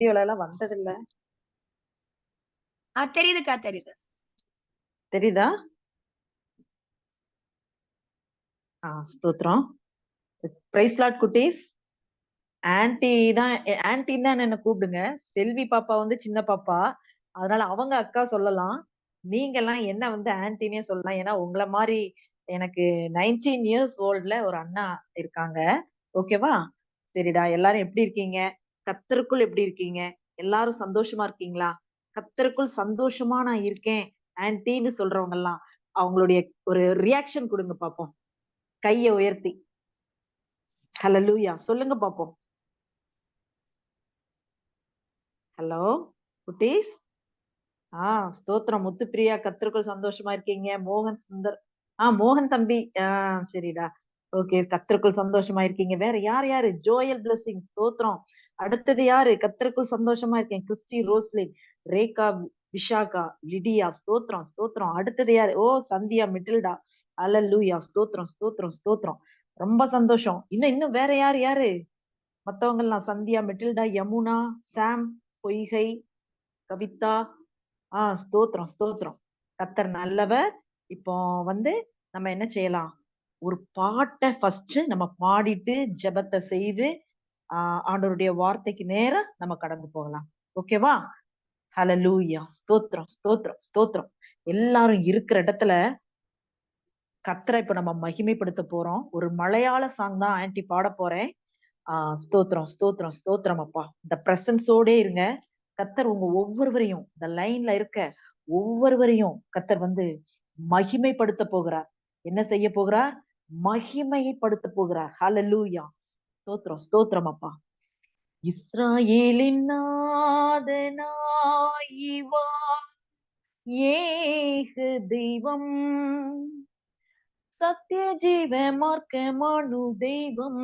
வீடியோல எல்லாம் வந்தது இல்ல. தெரியுதுக்கா, தெரியுது. தெரியுதா? ஸ்தோத்திரம். பிரைஸ் லார்ட் குட்டீஸ். ஆன்டி தான், ஆன்டின்னு தான் என்ன கூப்பிடுங்க. செல்வி பாப்பா வந்து சின்ன பாப்பா, அதனால அவங்க அக்கா சொல்லலாம். நீங்க எல்லாம் என்ன வந்து ஆன்டினே சொல்லலாம். ஏன்னா உங்களை மாதிரி எனக்கு 19 இயர்ஸ் ஓல்ட்ல ஒரு அண்ணா இருக்காங்க. ஓகேவா? சரிடா, எல்லாரும் எப்படி இருக்கீங்க? கர்த்தருக்குள் எப்படி இருக்கீங்க? எல்லாரும் சந்தோஷமா இருக்கீங்களா? கர்த்தருக்குள் சந்தோஷமா நான் இருக்கேன் ஆன்டின்னு சொல்றவங்க எல்லாம் அவங்களுடைய ஒரு ரியாக்ஷன் கொடுங்க பாப்போம். கையை உயர்த்தி ஹல்லேலூயா சொல்லுங்க பாப்போம். ஹலோ குட்டீஸ். ஸ்தோத்திரம். முத்துப்பிரியா, கர்த்தருக்குள் சந்தோஷமா இருக்கீங்க. மோகன் சுந்தர், மோகன் தம்பி, சரிடா. ஓகே, கர்த்தருக்குள் சந்தோஷமா இருக்கீங்க. வேற யார் யாரு? ஜோயல் பிளஸிங், ஸ்தோத்திரம். அடுத்தது யாரு? கர்த்தருக்குள் சந்தோஷமா இருக்கேன். Christy, Roslin, Rekha, Vishaka, Lydia, ஸ்தோத்திரம் ஸ்தோத்திரம். அடுத்தது யாரு? சந்தியா, மிட்டில்டா, அல்லேலூயா, ஸ்தோத்திரம் ஸ்தோத்திரம் ஸ்தோத்திரம். ரொம்ப சந்தோஷம். இன்னும் இன்னும் வேற யாரு யாரு? மத்தவங்க எல்லாம் சந்தியா, மிட்டில்டா, யமுனா, சாம், பொய்கை, கவிதா. ஸ்தோத்திரம் ஸ்தோத்திரம். கர்த்தர் நல்லவர். இப்போ வந்து நம்ம என்ன செய்யலாம்? ஒரு பாட்டை ஃபர்ஸ்ட் நம்ம பாடிட்டு ஜெபத்தை செய்து ஆண்டவருடைய வார்த்தைக்கு நேரா நம்ம கடந்து போகலாம். ஓகேவா? ஹல்லேலூயா, ஸ்தோத்திரம் ஸ்தோத்திரம் ஸ்தோத்திரம். எல்லாரும் இருக்கிற இடத்துல கர்த்தரை இப்ப நம்ம மகிமைப்படுத்த போறோம். ஒரு மலையாள சாங் தான் ஆன்ட்டி பாட போறேன். ஸ்தோத்திரம் ஸ்தோத்திரம் ஸ்தோத்திரம். அப்பா, இந்த பிரசன்ஸோட இருங்க. கர்த்தர் உங்க ஒவ்வொருவரையும், இந்த லைன்ல இருக்க ஒவ்வொருவரையும் கர்த்தர் வந்து மகிமைப்படுத்த போகிறார். என்ன செய்ய போகிறார்? மகிமைப்படுத்த போகிறார். ஹல்லேலூயா, ஸ்தோத்திரம் ஸ்தோத்திரம். அப்பா, இஸ்ராயேலின் நாதனாய் இவா ஏக தெய்வம், சத்திய ஜீவ மார்க்கமானு தெய்வம்,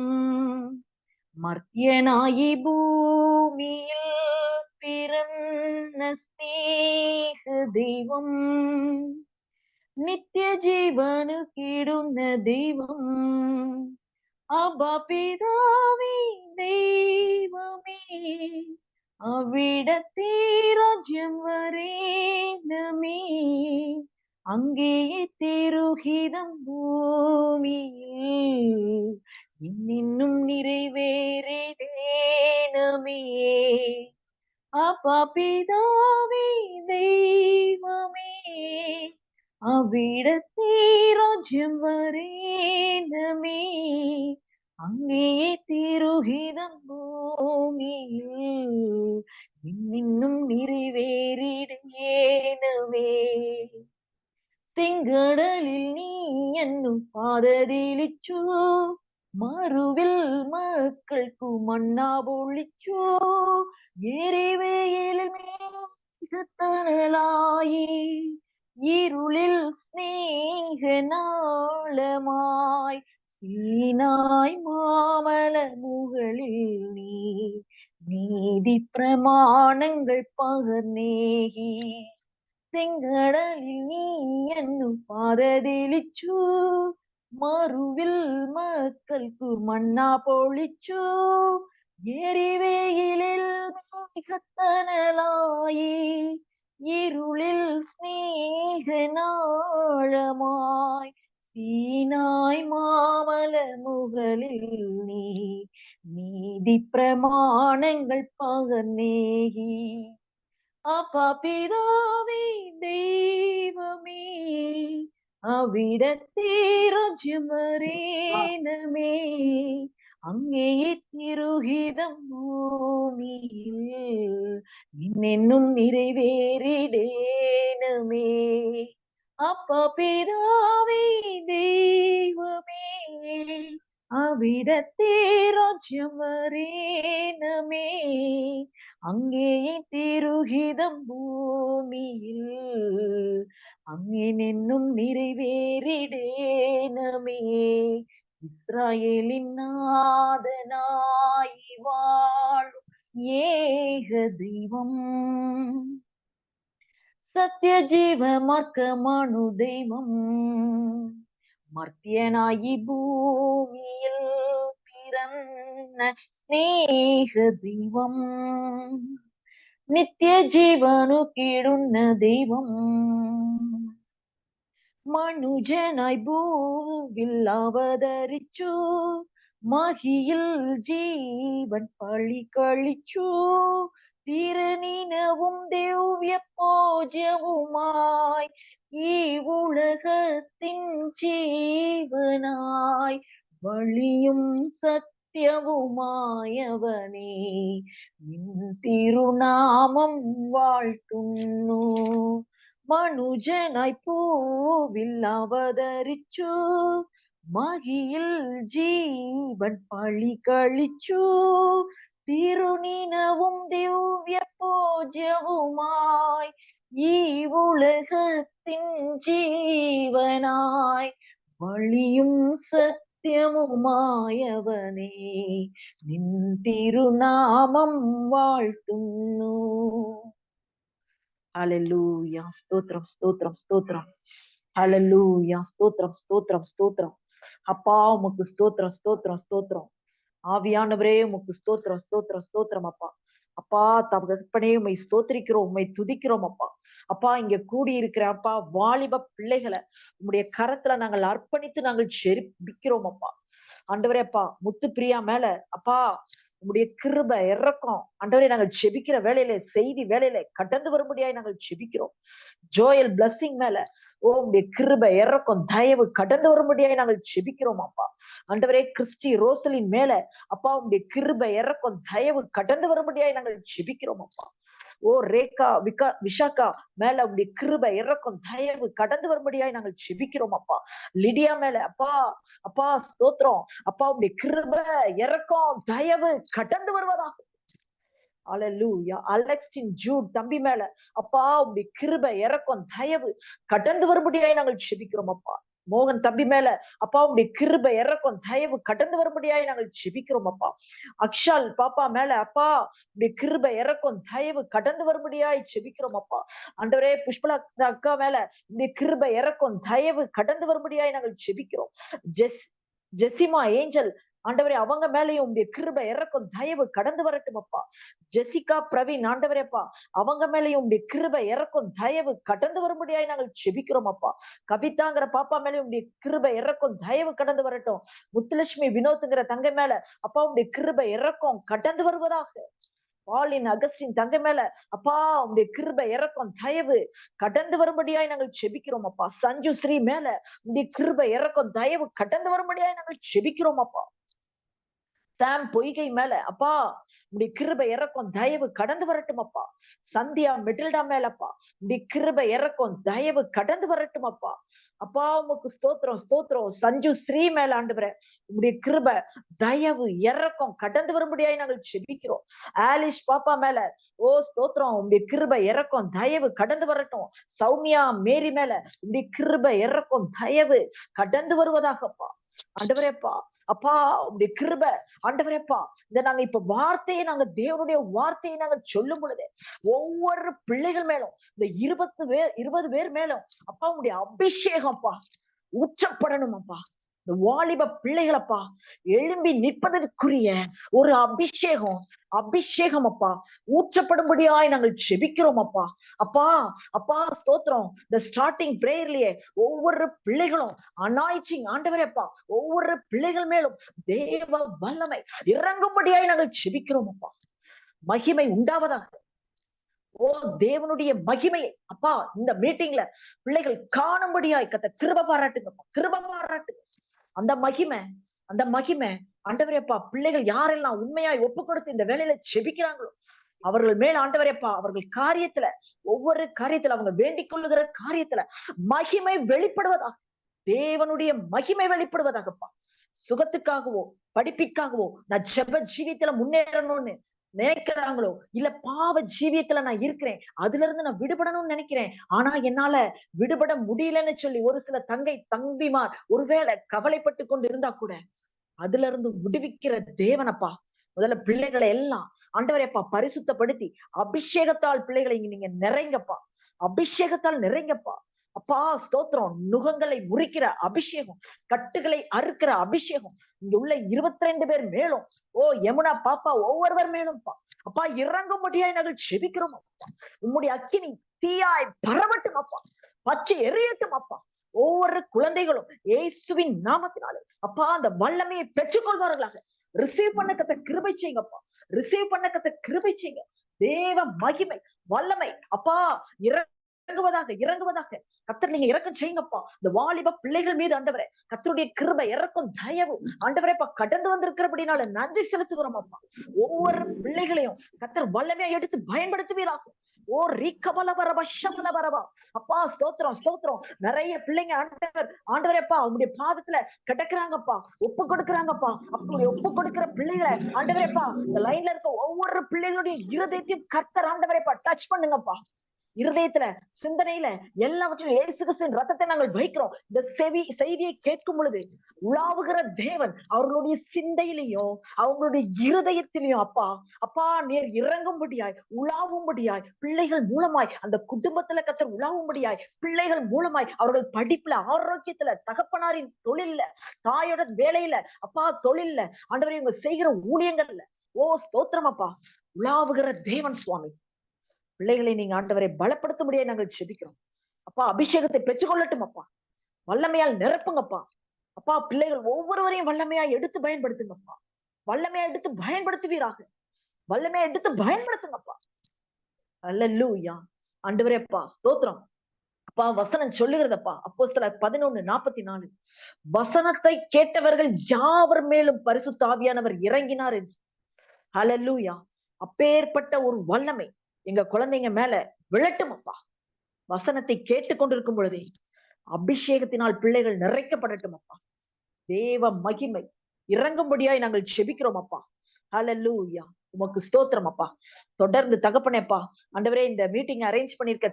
மர்த்தியனாயி பூமியில் பிறந்த ஸ்நேக தெய்வம், நித்திய ஜீவனுக்கிடுന്ന தெய்வம், அப்பா பிதாவே தெய்வமே, அவ்விடத்தே ராஜ்யம் வரேனமே, அங்கேயே திருஹிதம் பூமியில் இன்னும் நிறைவேறிடேனமே, அப்பா பிதாவே தெய்வமே, அவ்விடத்தே ராஜ்யம் வரேனமே, அங்கேயே திருஹிதம் பூமியில் இன்னும் நிறைவேறிடேனமே, செங்கடலில் நீ என்னுം പാതതിലിച്ചു, മറുവിൽ മക്കൾക്കു മണ്ണാ പൊളിച്ചു, എരിവേലിൽ മേഘത്തണലായി, ഇരുളിൽ സ്നേഹനാളമായി, സീനായ് മാമല മുകളിൽ നീ നീതി പ്രമാണങ്ങൾ പകർന്നേകി, செங்கடலில் நீ என்னும் பாததிலிച്ചു, மறுவில் மக்களுக்கு மண்ணா பொழிச்சு, எரிவேயிலில் மேகத்தணலாயி, இருளில் ஸ்நேக நாளமாய், சீனாய் மாமல முகளில் நீ நீதி பிரமாணங்கள் பகர்நேகி, அப்பா பிதாவே தெய்வமே, அவ்விடத்தே ராஜ்யம் வரேனமே, அங்கேயே திருஹிதம் பூமியில் இன்னும் நிறைவேறிடேனமே, அப்பா பிதாவே தெய்வமே, அவ்விடத்தே ராஜ்யம் வரேனமே, அங்கேயே திருஹிதம் பூமியில் அங்கேனென்னும் நிறைவேறிடேனமே, இஸ்ராயேலின் நாதனாய் வாழும் ஏக தெய்வம், சத்திய ஜீவ மார்க்கமானு தெய்வம், மர்த்தியனாயி பூமியில் பிறந்த ஸ்நேக தெய்வம், నిత్య జీవను కీడున్న దైవం മനുജനായി ഭൂവിൽ അവതരിച്ചു മഹിയിൽ ജീവൻ പള്ളി കളിച്ചു തിരുനിനവും ദിവ്യ പൂജ്യവുമായി ഈ ഉലകത്തിൻ ജീവനായി വഴിയും സത്യവുമായവനേ നിൻ തിരുനാമം വാഴ്ത്തുന്നു മനുജനായി പൂവിൽ അവതരിച്ചു മഹിയിൽ ജീവൻ പള്ളി കളിച്ചു തിരുനിനവും ദിവ്യ പൂജ്യവുമായി ഈ ഉലകത്തിൻ ജീവനായി വഴിയും സത്യവുമായവനേ നിൻ തിരുനാമം വാഴ്ത്തുന്നു. Hallelujah. Stotram, stotram, stotram. Hallelujah. Stotram, stotram, stotram. அப்பா உமக்கு ஸ்தோத்திரம் ஸ்தோத்திரம் ஸ்தோத்திரம். ஆவியானவரே உமக்கு ஸ்தோத்திரம் ஸ்தோத்திரம் ஸ்தோத்திரம் அப்பா. அப்பா தகப்பனே உம்மை ஸ்தோத்திரிக்கிறோம், உம்மை துதிக்கிறோம் அப்பா. அப்பா இங்க கூடி இருக்கிற அப்பா வாலிப பிள்ளைகளை உம்முடைய கரத்துல நாங்கள் அர்ப்பணித்து நாங்கள் ஜெபிக்கிறோம் அப்பா. ஆண்டவரே அப்பா முத்து பிரியா மேல அப்பா உங்களுடைய கிருபை இறக்கம் ஆண்டவரே நாங்கள் ஜெபிக்கிற வேலையில செய்தி வேலையில கடந்து வரும்படியாய் நாங்கள் ஜெபிக்கிறோம். ஜோயல் பிளஸிங் மேல உங்களுடைய கிருபை இறக்கம் தயவு கடந்து வரும்படியாய் நாங்கள் ஜெபிக்கிறோம் அப்பா. ஆண்டவரே கிறிஸ்டி ரோசலின் மேல அப்பா உங்களுடைய கிருபை இறக்கம் தயவு கடந்து வரும்படியாய் நாங்கள் ஜெபிக்கிறோம் அப்பா. ஓ ரேகா விஷாக்கா மேல உங்களுடைய கிருபை இறக்கம் தயவு கடந்து வரும்படியாய் நாங்கள் ஜெபிக்கிறோம் அப்பா. லிடியா மேல அப்பா அப்பா ஸ்தோத்திரம் அப்பா உங்களுடைய கிருபை இறக்கம் தயவு கடந்து வருவதா. அல்லேலூயா. அலெக்ஸ்டின் ஜூட் தம்பி மேல அப்பா உங்களுடைய கிருபை இறக்கம் தயவு கடந்து வரும்படியாய் நாங்கள் ஜெபிக்கிறோம் அப்பா. மோகன் தம்பி மேல அப்பா உங்களுடைய கிருபை இறக்கம் தயவு கடந்து வரும்படியாய் நாங்கள் ஜெபிக்கிறோம் அப்பா. அக்ஷால் பாப்பா மேல அப்பா உங்களுடைய கிருபை இறக்கம் தயவு கடந்து வரும்படியாய் ஜெபிக்கிறோம் அப்பா. ஆண்டவரே புஷ்பலா அக்கா மேல உங்களுடைய கிருபை இறக்கம் தயவு கடந்து வரும்படியாய் நாங்கள் ஜெபிக்கிறோம். ஜெசிமா ஏஞ்சல் ஆண்டவரே அவங்க மேலேயும் உங்களுடைய கிருபை இறக்கம் தயவு கடந்து வரட்டும் அப்பா. ஜெசிகா பிரவீன் ஆண்டவரேப்பா அவங்க மேலேயும் உங்களுடைய கிருபை இறக்கம் தயவு கடந்து வரும்படியாய் நாங்கள் ஜெபிக்கிறோம் அப்பா. கவிதாங்கிற பாப்பா மேலேயும் உங்களுடைய கிருபை இறக்கம் தயவு கடந்து வரட்டும். முத்துலட்சுமி வினோத்ங்கிற தங்கை மேல அப்பா உங்களுடைய கிருபை இறக்கம் கடந்து வருவதாக. பாலின் அகஸ்டின் தங்கை மேல அப்பா உங்களுடைய கிருபை இறக்கம் தயவு கடந்து வரும்படியாய் நாங்கள் ஜெபிக்கிறோம் அப்பா. சஞ்சு ஸ்ரீ மேல உங்களுடைய கிருபை இறக்கம் தயவு கடந்து வரும்படியாய் நாங்கள் ஜெபிக்கிறோம் அப்பா. சாம் பொய்கை மேல அப்பா உடைய கிருபை இறக்கம் தயவு கடந்து வரட்டும் அப்பா. சந்தியா மெட்டில்டா மேலப்பா உடைய கிருபை இறக்கம் தயவு கடந்து வரட்டும் அப்பா. அப்பா உமக்கு ஸ்தோத்திரம் ஸ்தோத்திரம். சஞ்சு ஸ்ரீ மேல ஆண்டவரே உங்களுடைய கிருபை தயவு இறக்கம் கடந்து வரும்படியாய் நாங்கள் ஜெபிக்கிறோம். ஆலிஷ் பாப்பா மேல ஓ ஸ்தோத்திரம் உங்களுடைய கிருபை இறக்கம் தயவு கடந்து வரட்டும். சௌமியா மேரி மேல உங்களுடைய கிருபை இறக்கம் தயவு கடந்து வருவதாகப்பா. ஆண்டவரேப்பா அப்பா உங்களுடைய கிருபை ஆண்டவரேப்பா இந்த நாங்க இப்ப வார்த்தையை நாங்க தேவனுடைய வார்த்தையை நாங்க சொல்லும் பொழுது ஒவ்வொரு பிள்ளைகள் மேலும் இந்த 20 பேர் மேலும் அப்பா உங்களுடைய அபிஷேகம்ப்பா ஊற்றப்படணும் அப்பா. இந்த வாலிப பிள்ளைகளப்பா எழும்பி நிற்பதற்குரிய ஒரு அபிஷேகம் அப்பா ஊற்றப்படும்படியாய் நாங்கள் ஜெபிக்கிறோம் அப்பா. அப்பா அப்பா ஸ்தோத்திரம். இந்த ஸ்டார்டிங் பிரேயர்லயே ஒவ்வொரு பிள்ளைகளும் அனாயிட்டிங் ஆண்டவரேப்பா ஒவ்வொரு பிள்ளைகள் மேலும் தேவ வல்லமை இறங்கும்படியாய் நாங்கள் ஜெபிக்கிறோம் அப்பா. மகிமை உண்டாவதாக. ஓ தேவனுடைய மகிமையை அப்பா இந்த மீட்டிங்ல பிள்ளைகள் காணும்படியாய் கத்த கிருபை பாராட்டுங்கப்பா, கிருபை பாராட்டுங்க. அந்த மகிமை ஆண்டவரேப்பா பிள்ளைகள் யாரெல்லாம் உண்மையாய் ஒப்பு கொடுத்து இந்த வேலையில ஜெபிக்கிறாங்களோ அவர்கள் மேல் ஆண்டவரேப்பா அவர்கள் காரியத்துல ஒவ்வொரு காரியத்துல அவங்க வேண்டிக் கொள்ளுகிற காரியத்துல மகிமை வெளிப்படுவதாக. தேவனுடைய மகிமை வெளிப்படுவதாகப்பா. சுகத்துக்காகவோ படிப்பிற்காகவோ நான் ஜெப ஜீவியத்துல முன்னேறணும்னு நினைக்கிறாங்களோ இல்ல பாவ ஜீவியத்துல நான் இருக்கிறேன் அதுல இருந்து நான் விடுபடணும்னு நினைக்கிறேன் ஆனா என்னால விடுபட முடியலன்னு சொல்லி ஒரு சில தம்பிமார் ஒருவேளை கவலைப்பட்டு கொண்டு இருந்தா கூட அதுல இருந்து விடுவிக்கிற தேவனப்பா. முதல்ல பிள்ளைகளை எல்லாம் ஆண்டவரேப்பா பரிசுத்தப்படுத்தி அபிஷேகத்தால் பிள்ளைகளை நீங்க நிறைங்கப்பா, அபிஷேகத்தால் நிறைங்கப்பா. அப்பா ஸ்தோத்திரம். நுகங்களை முறிக்கிற அபிஷேகம், கட்டுகளை அறுக்கிற அபிஷேகம் இங்க உள்ள 22 பேர் மேலும், யமுனா பாப்பா ஒவ்வொருவர் மேலும்ப்பா அப்பா இறங்கும்படியாய் நாங்கள் செபிக்கிறோம் அப்பா. உம்முடைய அக்கினி தீயாய் பரவட்டும் அப்பா, பச்சை எரியட்டும் அப்பா. ஒவ்வொரு குழந்தைகளும் இயேசுவின் நாமத்தினாலே அப்பா அந்த வல்லமையை பெற்றுக்கொள்வார்களாக. ரிசீவ் பண்ண கத்த கிருபை செய்யுங்கப்பா, ரிசீவ் பண்ண கத்த கிருபை செய்யுங்க. தேவ மகிமை வல்லமை அப்பா இறங்குவதாக இறங்குவதாக. கர்த்தர் நீங்க இறக்கம் செய்யுங்கப்பா இந்த வாலிப பிள்ளைகள் மீது. ஆண்டவரே கர்த்தருடைய கிருபை இறக்கும் தயவு ஆண்டவரே கடந்து வந்திருக்கிறபடினால நன்றி செலுத்துகிறோம் அப்பா. ஒவ்வொரு பிள்ளைகளையும் கர்த்தர் வல்லமையை எடுத்து பயன்படுத்துவீராக. அப்பா ஸ்தோத்திரம் ஸ்தோத்திரம். நிறைய பிள்ளைங்க ஆண்டவரேப்பா உங்களுடைய பாதத்துல கிடக்குறாங்கப்பா, ஒப்பு கொடுக்குறாங்கப்பா. அப்படி ஒப்பு கொடுக்கிற பிள்ளைகளை ஆண்டவரேப்பா இந்த லைன்ல இருக்க ஒவ்வொரு பிள்ளைகளுடைய இருதயத்தையும் கர்த்தர் ஆண்டவரேப்பா டச் பண்ணுங்கப்பா. இருதயத்துல சிந்தனையில எல்லாவற்றையும் இயேசு கிறிஸ்துவின் ரத்தத்தை நாங்கள் வைக்கிறோம். இந்த செய்தியை கேட்கும் பொழுது உலாவுகிற தேவன் அவர்களுடைய சிந்தையிலையும் அவங்களுடைய இருதயத்திலையும் அப்பா அப்பா நீர் இறங்கும்படியாய் உலாவும்படியாய் பிள்ளைகள் மூலமாய் அந்த குடும்பத்துல கர்த்தர் உலாவும்படியாய் பிள்ளைகள் மூலமாய் அவர்கள் படிப்புல ஆரோக்கியத்துல தகப்பனாரின் தொழில்ல தாயோட வேலையில அப்பா தொழில்ல ஆண்டவரை இவங்க செய்கிற ஊழியங்கள்ல ஸ்தோத்திரம் அப்பா. உலாவுகிற தேவன் சுவாமி பிள்ளைகளை நீங்க ஆண்டவரை பலப்படுத்த முடியாது நாங்கள் செபிக்கிறோம் அப்பா. அபிஷேகத்தை பெற்றுக்கொள்ளட்டும் அப்பா, வல்லமையால் நிரப்புங்கப்பா அப்பா. பிள்ளைகள் ஒவ்வொருவரையும் வல்லமையா எடுத்து பயன்படுத்துங்கப்பா, வல்லமையா எடுத்து பயன்படுத்துவீராக, வல்லமையா எடுத்து பயன்படுத்துங்கப்பா. அல்லேலூயா ஆண்டவரேப்பா ஸ்தோத்திரம் அப்பா. வசனம் சொல்லுகிறதப்பா அப்போஸ்தலர் 11:44 வசனத்தை கேட்டவர்கள் யாவர் மேலும் பரிசுத்த ஆவியானவர் இறங்கினார் என்று. அல்லேலூயா. அப்பேற்பட்ட ஒரு வல்லமை எங்க குழந்தைங்க மேல விழட்டும் அப்பா. வசனத்தை கேட்டுக்கொண்டிருக்கும் பொழுதே அபிஷேகத்தினால் பிள்ளைகள் நிறைக்கப்படட்டும் அப்பா. தேவ மகிமை இறங்கும்படியாய் நாங்கள் செபிக்கிறோம் அப்பா. ஹல்லேலூயா. உமக்கு ஸ்தோத்திரம் அப்பா. தொடர்ந்து தகப்பனேப்பா ஆண்டவரே இந்த மீட்டிங் அரேஞ்ச் பண்ணிருக்க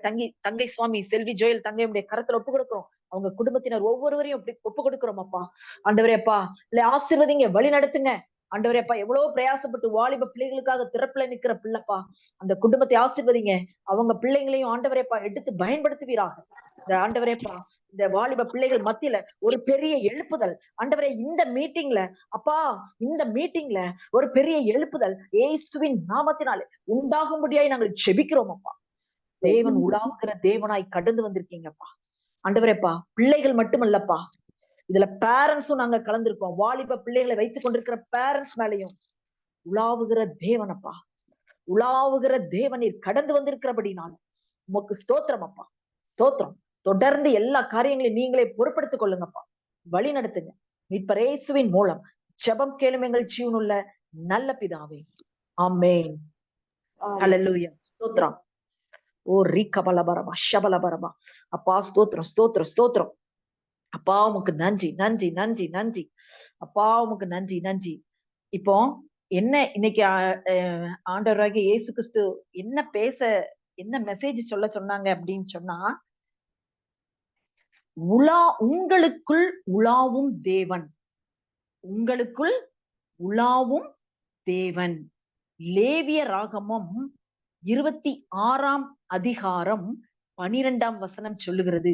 தங்கை சுவாமி செல்வி ஜோயல் தங்கையுடைய கருத்துல ஒப்பு கொடுக்கிறோம். அவங்க குடும்பத்தினர் ஒவ்வொருவரையும் ஒப்பு கொடுக்கிறோம் அப்பா. ஆண்டவரேப்பா இல்ல ஆசீர்வதிங்க, வழி நடத்துங்க ஆண்டவரேப்பா. எவ்வளவு பிரயாசப்பட்டு வாலிப பிள்ளைகளுக்காக திறப்புல நிக்கிற பிள்ளைப்பா, அந்த குடும்பத்தை ஆசீர்வதிங்க. அவங்க பிள்ளைங்களையும் ஆண்டவரேப்பா எடுத்து பயன்படுத்துவீராக. இந்த ஆண்டவரேப்பா இந்த வாலிப பிள்ளைகள் மத்தியில ஒரு பெரிய எழுப்புதல் ஆண்டவரே இந்த மீட்டிங்ல அப்பா, இந்த மீட்டிங்ல ஒரு பெரிய எழுப்புதல் இயேசுவின் நாமத்தினாலே உண்டாகும்படியாய் நாங்கள் செபிக்கிறோம் அப்பா. தேவன் உலாவுகிற தேவனாய் கடந்து வந்திருக்கீங்கப்பா ஆண்டவரேப்பா. பிள்ளைகள் மட்டுமல்லப்பா, இதுல பேரண்ட்ஸும் நாங்க கலந்திருக்கோம். வாலிப பிள்ளைகளை வைத்துக் கொண்டிருக்கிற பேரண்ட்ஸ் மேலையும் உலாவுகிற தேவனப்பா, உலாவுகிற தேவனீர் கடந்து வந்திருக்கிறபடினால உமக்கு ஸ்தோத்திரம் அப்பா, ஸ்தோத்திரம். தொடர்ந்து எல்லா காரியங்களையும் நீங்களே பொறுப்படுத்திக் கொள்ளுங்கப்பா, வழி நடத்துங்க. மீட்பர் இயேசுவின் மூலம் ஜெபம் கேளும் எங்கள் ஜீவனுள்ள நல்ல பிதாவே, ஆமென். ஹல்லேலூயா. ஸ்தோத்திரம். ரீகபலபரபா ஷபலபரபா. அப்பா ஸ்தோத்திரம் ஸ்தோத்திரம் ஸ்தோத்திரம் அப்பா. உமக்கு நன்றி நன்றி நன்றி நன்றி அப்பா, உமக்கு நன்றி நன்றி. இப்போ என்ன இன்னைக்கு ஆண்டவராகிய இயேசு கிறிஸ்து என்ன மெசேஜ் சொல்ல சொன்னாங்க அப்படின்னு சொன்னா, உங்களுக்குள் உலாவும் தேவன், உங்களுக்குள் உலாவும் தேவன். லேவிய ராகமம் 26ஆம் அதிகாரம் 12ஆம் வசனம் சொல்லுகிறது,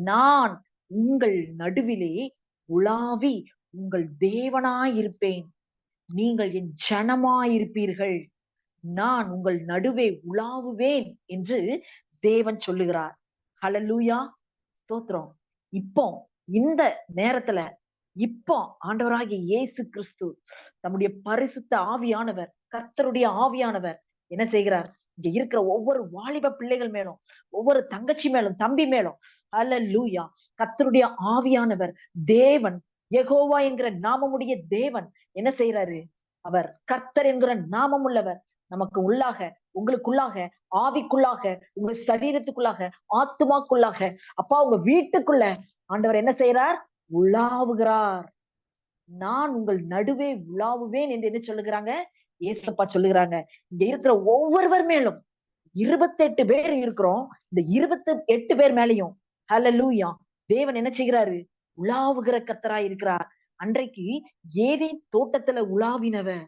நான் உங்கள் நடுவிலே உலாவி உங்கள் தேவனாயிருப்பேன், நீங்கள் என் ஜனமாயிருப்பீர்கள், நான் உங்கள் நடுவே உலாவுவேன் என்று தேவன் சொல்லுகிறார். ஹல்லேலூயா. ஸ்தோத்திரம். இப்போ இந்த நேரத்துல இப்போ ஆண்டவராகிய இயேசு கிறிஸ்து நம்முடைய பரிசுத்த ஆவியானவர், கர்த்தருடைய ஆவியானவர் என்ன செய்கிறார்? இங்க இருக்கிற ஒவ்வொரு வாலிப பிள்ளைகள் மேலும், ஒவ்வொரு தங்கச்சி மேலும், தம்பி மேலும் அல்லேலூயா கர்த்தருடைய ஆவியானவர் தேவன், யெகோவா என்கிற நாமமுடைய தேவன் என்ன செய்யறாரு? அவர் கர்த்தர் என்கிற நாமம் உள்ளவர் நமக்கு உள்ளாக, உங்களுக்குள்ளாக, ஆவிக்குள்ளாக, உங்க சரீரத்துக்குள்ளாக, ஆத்துமாக்குள்ளாக, அப்பா உங்க வீட்டுக்குள்ள ஆண்டவர் என்ன செய்யறார்? உலாவுகிறார். நான் உங்கள் நடுவே உலாவுவேன் என்று என்ன சொல்லுகிறாங்க? ஏசப்பா சொல்லுகிறாங்க. இங்க இருக்கிற ஒவ்வொருவர் மேலும் 28 பேர் இருக்கிறோம். இந்த 28 பேர் மேலையும் ஹல்லேலூயா தேவன் என்ன செய்கிறாரு? உலாவுகிற கர்த்தராய் இருக்கிறார். அன்றைக்கு ஏதேன் தோட்டத்துல உலாவினவர்,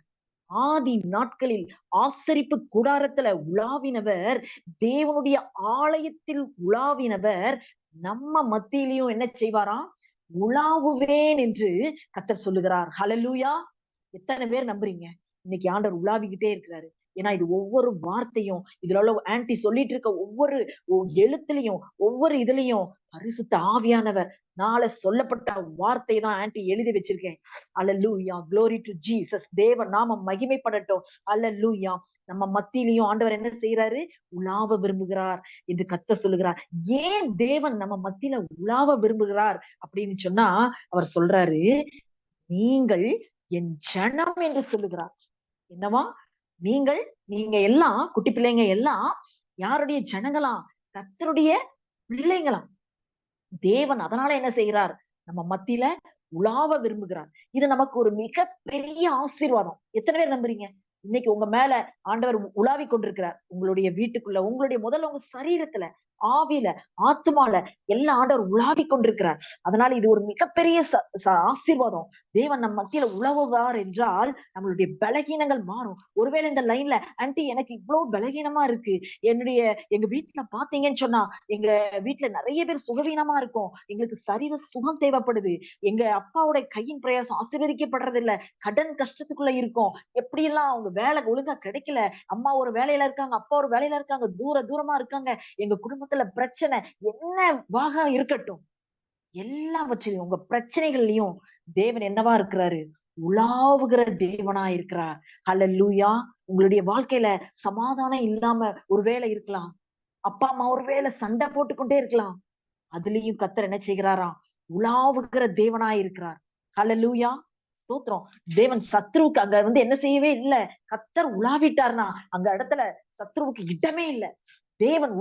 ஆதி நாட்களில் ஆசரிப்பு கூடாரத்துல உலாவினவர், தேவனுடைய ஆலயத்தில் உலாவினவர், நம்ம மத்தியிலையும் என்ன செய்வாராம்? உலாவுவேன் என்று கர்த்தர் சொல்லுகிறார். ஹல்லேலூயா. எத்தனை பேர் நம்புறீங்க? இன்னைக்கு ஆண்டவர் உலாவிக்கிட்டே இருக்கிறாரு. ஏன்னா இது ஒவ்வொரு வார்த்தையும், இதுல உள்ள ஆன்ட்டி சொல்லிட்டு இருக்க ஒவ்வொரு எழுத்துலயும், ஒவ்வொரு இதுலயும் பரிசுத்த ஆவியானவர் நாளை சொல்லப்பட்ட வார்த்தை தான் ஆன்ட்டி எழுதி வச்சிருக்கேன். அல்லேலூயா, க்ளோரி டு ஜீசஸ். தேவ நாமம் மகிமைப்படட்டும். அல்லேலூயா. நம்ம மத்தியிலையும் ஆண்டவர் என்ன செய்யறாரு? உலாவ விரும்புகிறார் என்று கர்த்தர் சொல்லுகிறார். ஏன் தேவன் நம்ம மத்தியில உலாவ விரும்புகிறார் அப்படின்னு சொன்னா, அவர் சொல்றாரு, நீங்கள் என் ஜனம் என்று சொல்லுகிறார். என்னவா? நீங்கள், நீங்க எல்லாம் குட்டி பிள்ளைங்க எல்லாம் யாருடைய ஜனங்களாம்? கர்த்தருடைய பிள்ளைங்களாம். தேவன் அதனால என்ன செய்கிறார்? நம்ம மத்தியில உலாவ விரும்புகிறார். இது நமக்கு ஒரு மிகப்பெரிய ஆசீர்வாதம். எத்தனை பேர் நம்புறீங்க? இன்னைக்கு உங்க மேல ஆண்டவர் உலாவி கொண்டிருக்கிறார். உங்களுடைய வீட்டுக்குள்ள, உங்களுடைய முதல்ல உங்க சரீரத்துல, ஆவியில, ஆத்துமால எல்லாம் ஆண்டவர் உலாவி கொண்டிருக்கிறார். அதனால இது ஒரு மிகப்பெரிய ஆசீர்வாதம். தேவன் நம் மத்தியில உலவுவார் என்றால் நம்மளுடைய பலகீனங்கள் மாறும். ஒருவேளை இந்த லைன்ல, ஆன்ட்டி எனக்கு இவ்வளவு பலகீனமா இருக்கு, எங்க வீட்டுல பாத்தீங்கன்னு சொன்னா எங்க வீட்டுல நிறைய பேர் சுகவீனமா இருக்கும், எங்களுக்கு சரீர சுகம் தேவைப்படுது, எங்க அப்பாவோட கையின் பிரயாசம் ஆசீர்வதிக்கப்படுறது இல்ல, கடன் கஷ்டத்துக்குள்ள இருக்கும், எப்படி எல்லாம் அவங்க வேலை ஒழுங்கா கிடைக்கல, அம்மா ஒரு வேலையில இருக்காங்க, அப்பா ஒரு வேலையில இருக்காங்க, தூரமா இருக்காங்க, எங்க குடும்பத்துல பிரச்சனை என்னவாக இருக்கட்டும், எல்லாவற்றிலையும் உங்க பிரச்சனைகள்லயும் தேவன் என்னவா இருக்கிறாரு? உலாவுகிற தேவனா இருக்கிறார். ஹல்லேலூயா. உங்களுடைய வாழ்க்கையில சமாதானம் இல்லாம ஒரு வேலை இருக்கலாம், அப்பா அம்மா ஒரு வேலை சண்டை போட்டுக்கொண்டே இருக்கலாம், அதுலயும் கர்த்தர் என்ன செய்கிறாராம்? உலாவுகிற தேவனா இருக்கிறார். ஹல்லேலூயா. ஸ்தோத்திரம். தேவன் சத்ருவுக்கு அங்க என்ன செய்யவே இல்ல. கர்த்தர் உலாவிட்டார்னா அங்க இடத்துல சத்ருவுக்கு இடமே இல்ல. தேவன்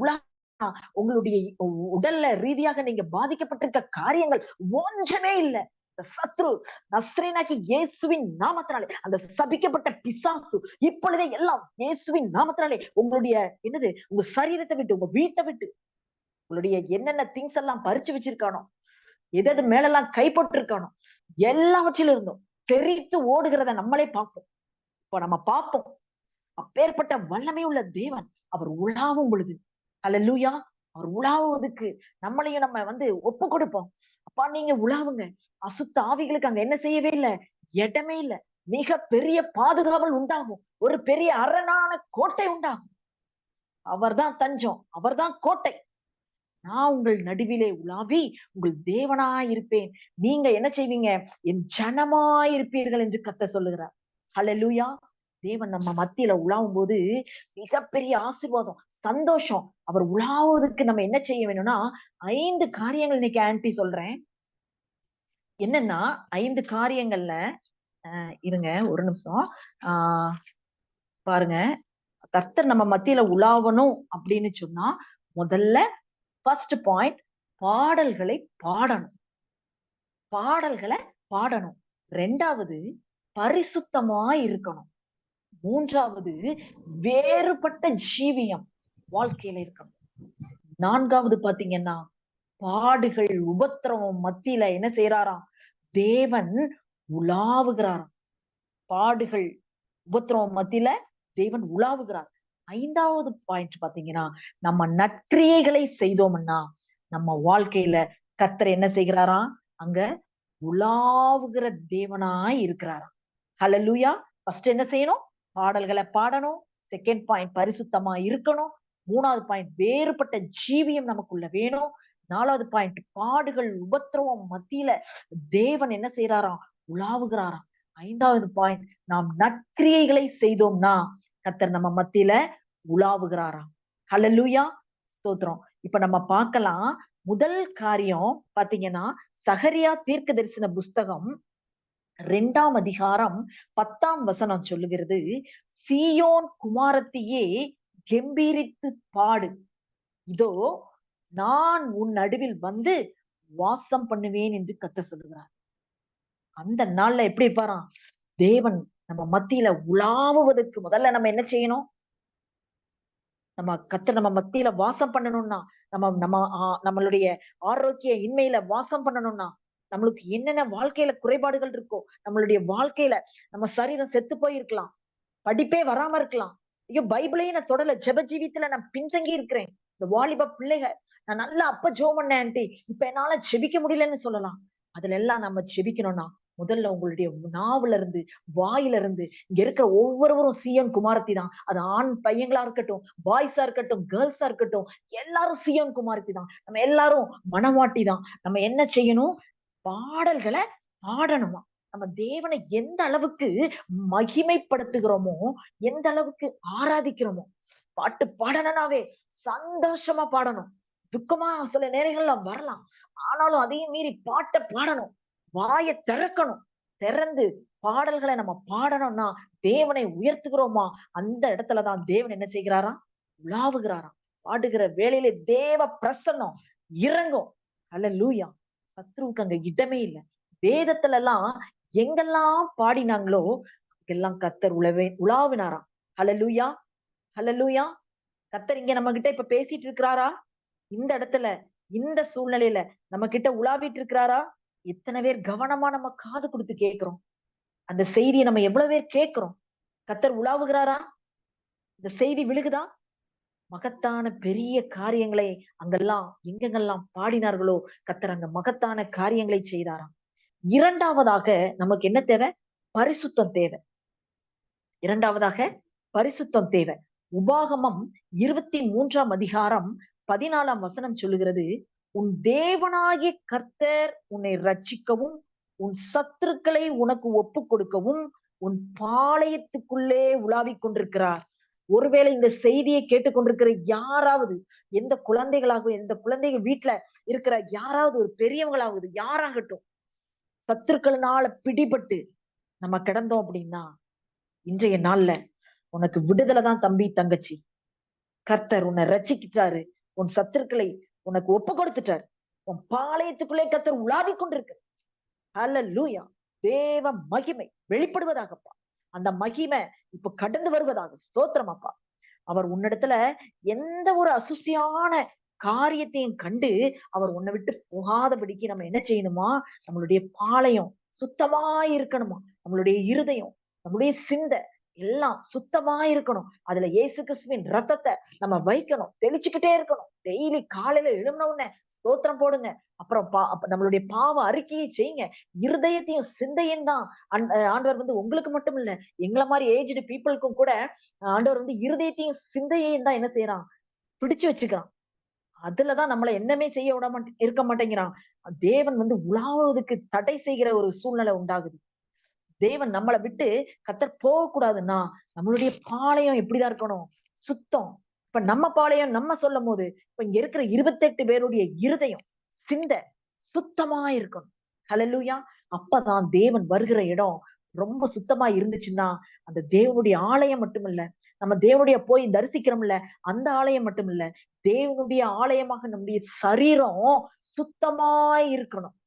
உங்களுடைய உடல்ல ரீதியாக நீங்க பாதிக்கப்பட்டிருக்க காரியங்கள் ஒன்றுமே இல்ல. சத்ரு நஸ்ரேனாகி இயேசுவின் நாமத்தினாலே, அந்த சபிக்கப்பட்ட பிசாசு இப்பொழுதே எல்லாம் இயேசுவின் நாமத்தினாலே உங்களுடைய உங்க சரீரத்தை விட்டு, உங்க வீட்டை விட்டு, உங்களுடைய என்னென்ன திங்ஸ் எல்லாம் பறிச்சு வச்சிருக்கானோ, எது மேலெல்லாம் கைப்பட்டு இருக்கானோ, எல்லாவற்றிலும் இருந்தும் தெரித்து ஓடுகிறத நம்மளே பார்ப்போம். இப்ப நம்ம பார்ப்போம். அப்பேற்பட்ட வல்லமை உள்ள தேவன் அவர் உலாவும் பொழுது, அல்லேலூயா, அவர் உலாவுவதற்கு நம்மளையும் நம்ம ஒப்பு கொடுப்போம். அப்பா நீங்க உலாவுங்க. அசுத்த ஆவிகளுக்கு அங்க என்ன செய்யவே இல்ல, இடமே இல்ல. மிக பெரிய பாதுகாவல் உண்டாகும். ஒரு பெரிய அரணான கோட்டை உண்டாகும். அவர்தான் தஞ்சம், அவர்தான் கோட்டை. நான் உங்கள் நடுவிலே உலாவி உங்கள் தேவனாய் இருப்பேன். நீங்க என்ன செய்வீங்க? என் ஜனமாய் இருப்பீர்கள் என்று கர்த்தர் சொல்லுகிறார். ஹல்லேலூயா. தேவன் நம்ம மத்தியில உலாவும் போது மிகப்பெரிய ஆசீர்வாதம், சந்தோஷம். அவர் உலாவுவதற்கு நம்ம என்ன செய்ய வேணும்னா 5 காரியங்கள் இன்னைக்கு ஆன்ட்டி சொல்றேன். என்னன்னா 5 காரியங்கள்ல இருங்க ஒரு நிமிஷம். ஆஹ் பாருங்க, கர்த்தர் நம்ம மத்தியில உலாவணும் அப்படின்னு சொன்னா முதல்ல ஃபர்ஸ்ட் பாயிண்ட், பாடல்களை பாடணும். பாடல்களை பாடணும். 2வது பரிசுத்தமாய் இருக்கணும். 3வது வேறுபட்ட ஜீவியம் வாழ்க்கையில இருக்கணும். 4வது பாத்தீங்கன்னா பாடுகள் உபத்திரவம் மத்தியில என்ன செய்யறாராம்? தேவன் உலாவுகிறாராம். பாடுகள் உபத்திரவம் மத்தியில தேவன் உலாவுகிறார். 5வது பாயிண்ட் பாத்தீங்கன்னா நம்ம நற்கிரியைகளை செய்தோம்னா நம்ம வாழ்க்கையில கர்த்தர் என்ன செய்கிறாராம்? அங்க உலாவுகிற தேவனாய் இருக்கிறாராம். ஹல்லேலூயா. ஃபர்ஸ்ட் என்ன செய்யணும்? பாடல்களை பாடணும். செகண்ட் பாயிண்ட் பரிசுத்தமா இருக்கணும். 3வது பாயிண்ட் வேறுபட்ட ஜீவியம் நமக்குள்ள வேணும். 4வது பாயிண்ட் பாடுகள் உபத்திரவம் மத்தியில தேவன் என்ன செய்யறாராம்? உலாவுகிறாராம். 5வது பாயிண்ட் நாம் நற்கிரியைகளை செய்தோம்னா கர்த்தர் நம்ம மத்தியில உலாவுகிறாராம். ஹல்லேலூயா. ஸ்தோத்திரம். இப்ப நம்ம பார்க்கலாம். முதல் காரியம் பாத்தீங்கன்னா சகரியா தீர்க்க தரிசன புஸ்தகம் 2ஆம் அதிகாரம் 10ஆம் வசனம் சொல்லுகிறது, சீயோன் குமாரத்தியே கெம்பீரித்து பாடு, இதோ நான் உன் நடுவில் வந்து வாசம் பண்ணுவேன் என்று கர்த்தர் சொல்லுகிறார். அந்த நாள்ல எப்படி இருப்பாராம்? தேவன் நம்ம மத்தியில உலாவுவதற்கு முதல்ல நம்ம என்ன செய்யணும்? கர்த்தர் நம்ம மத்தியில வாசம் பண்ணணும்னா, நம்மளுடைய ஆரோக்கிய இன்மையில வாசம் பண்ணணும்னா, நம்மளுக்கு என்னென்ன வாழ்க்கையில குறைபாடுகள் இருக்கோ, நம்மளுடைய வாழ்க்கையில நம்ம சரீரம் செத்து போயிருக்கலாம், படிப்பே வராம இருக்கலாம், ஐயோ பைபிளையும் நான் தொடல, ஜெப ஜீவியத்துல நான் பின்தங்கி இருக்கிறேன், இந்த வாலிப பிள்ளைகள் நான் நல்லா அப்ப ஜெபம் பண்ணேன் ஆன்ட்டி, இப்ப என்னால ஜெபிக்க முடியலன்னு சொல்லலாம். அதுல எல்லாம் நம்ம ஜெபிக்கணும்னா முதல்ல உங்களுடைய நாவுல இருந்து, வாயில இருந்து, இங்க இருக்கிற ஒவ்வொருவரும் சீயோன் குமாரத்தி தான். அது ஆண் பையங்களா இருக்கட்டும், பாய்ஸா இருக்கட்டும், கேர்ள்ஸா இருக்கட்டும், எல்லாரும் சீயோன் குமாரத்தி தான். நம்ம எல்லாரும் மனவாட்டி தான். நம்ம என்ன செய்யணும்? பாடல்களை பாடணுமா. நம்ம தேவனை எந்த அளவுக்கு மகிமைப்படுத்துகிறோமோ, எந்த அளவுக்கு ஆராதிக்கிறோமோ, பாட்டு பாடணும்னாவே சந்தோஷமா பாடணும். துக்கமா சில நேரங்கள்ல வரலாம். ஆனாலும் அதையும் மீறி பாட்டை பாடணும். வாயை திறக்கணும். திறந்து பாடல்களை நம்ம பாடணும்னா தேவனை உயர்த்துகிறோமா, அந்த இடத்துலதான் தேவன் என்ன செய்கிறாராம்? உலாவுகிறாராம். பாடுகிற வேளையிலே தேவ பிரசன்னம் இறங்கும். அல்லேலூயா. சத்ருவுக்கு அங்க இடமே இல்லை. வேதத்துல எல்லாம் எங்கெல்லாம் பாடினாங்களோ எல்லாம் கர்த்தர் உலாவினாராம். ஹல்லேலூயா. ஹல்லேலூயா. கர்த்தர் இங்க நம்ம கிட்ட இப்ப பேசிட்டு இருக்கிறாரா? இந்த இடத்துல, இந்த சூழ்நிலையில நம்ம கிட்ட உலாவிட்டு இருக்கிறாரா? எத்தனை பேர் கவனமா நம்ம காது கொடுத்து கேட்கிறோம்? அந்த செய்தியை நம்ம எவ்வளவு பேர் கேட்கிறோம்? கர்த்தர் உலாவுகிறாரா? இந்த செய்தி விழுகுதா? மகத்தான பெரிய காரியங்களை அங்கெல்லாம் எங்கெங்கெல்லாம் பாடினார்களோ கர்த்தர் அங்க மகத்தான காரியங்களை செய்தாராம். இரண்டாவதாக நமக்கு என்ன தேவை? பரிசுத்தம் தேவை. இரண்டாவதாக பரிசுத்தம் தேவை. உபாகமம் 23ஆம் அதிகாரம் 14ஆம் வசனம் சொல்லுகிறது, உன் தேவனாகிய கர்த்தர் உன்னை ரட்சிக்கவும், உன் சத்துருக்களை உனக்கு ஒப்பு கொடுக்கவும் உன் பாளையத்துக்குள்ளே உலாவிக் கொண்டிருக்கிறார். ஒருவேளை இந்த செய்தியை கேட்டுக்கொண்டிருக்கிற யாராவது, எந்த குழந்தைகளாகவும், எந்த குழந்தைகள் வீட்டுல இருக்கிற யாராவது, ஒரு பெரியவங்களாவது யாராகட்டும், சத்துருக்களினால பிடிபட்டு நம்ம கிடந்தோம் அப்படின்னா, இன்றைய நாள்ல உனக்கு விடுதலை தான் தம்பி, தங்கச்சி. கர்த்தர் உன்னை ரட்சிக்கிட்டாரு. உன் சத்துருக்களை உனக்கு ஒப்பு கொடுத்துட்டாரு. உன் பாளையத்துக்குள்ளே கர்த்தர் உலாவிக் கொண்டிருக்கு. ஹல்லேலூயா. தேவ மகிமை வெளிப்படுவதாகப்பா. அந்த மகிமை இப்ப கடந்து வருவதாக. ஸ்தோத்திரம் அப்பா. அவர் உன்னிடத்துல எந்த ஒரு அசுசியான காரியத்தையும் கண்டு அவர் உன்னை விட்டு போகாதபடிக்கு நம்ம என்ன செய்யணுமா? நம்மளுடைய பாளையம் சுத்தமா இருக்கணுமா. நம்மளுடைய இருதயம், நம்மளுடைய சிந்தை எல்லாம் சுத்தமா இருக்கணும். அதுல இயேசு கிறிஸ்துவின் ரத்தத்தை நம்ம வைக்கணும். தெளிச்சுக்கிட்டே இருக்கணும். டெய்லி காலையில எழும்பின உடனே ஸ்தோத்திரம் போடுங்க. அப்புறம் நம்மளுடைய பாவ அறிக்கையை செய்யுங்க. இருதயத்தையும் சிந்தையும் தான் ஆண்டவர் உங்களுக்கு மட்டும் இல்ல, எங்களை மாதிரி ஏஜ்டு பீப்புளுக்கும் கூட ஆண்டவர் இருதயத்தையும் சிந்தையையும் தான் என்ன செய்யறான்? பிடிச்சு வச்சுக்கிறான். அதுலதான் நம்மள என்னமே செய்ய விட இருக்க மாட்டேங்கிறான். தேவன் உலாவுவதற்கு தடை செய்கிற ஒரு சூழ்நிலை உண்டாகுது. தேவன் நம்மளை விட்டு கர்த்தர் போகக்கூடாதுன்னா நம்மளுடைய பாளையம் எப்படிதான் இருக்கணும்? சுத்தம். இப்ப நம்ம பாளையம் நம்ம சொல்லும் போது, இப்ப இங்க இருக்கிற 28 பேருடைய இருதயம், சிந்தை சுத்தமா இருக்கணும். ஹல்லேலூயா. அப்பதான் தேவன் வருகிற இடம் ரொம்ப சுத்தமா இருந்துச்சுன்னா, அந்த தேவனுடைய ஆலயம் மட்டும் இல்ல, நம்ம தேவனுடைய போய் தரிசிக்கிறோம்ல, அந்த ஆலயம் மட்டும் இல்ல, தேவனுடைய ஆலயமாக நம்முடைய சரீரம் சுத்தமா இருக்கணும்.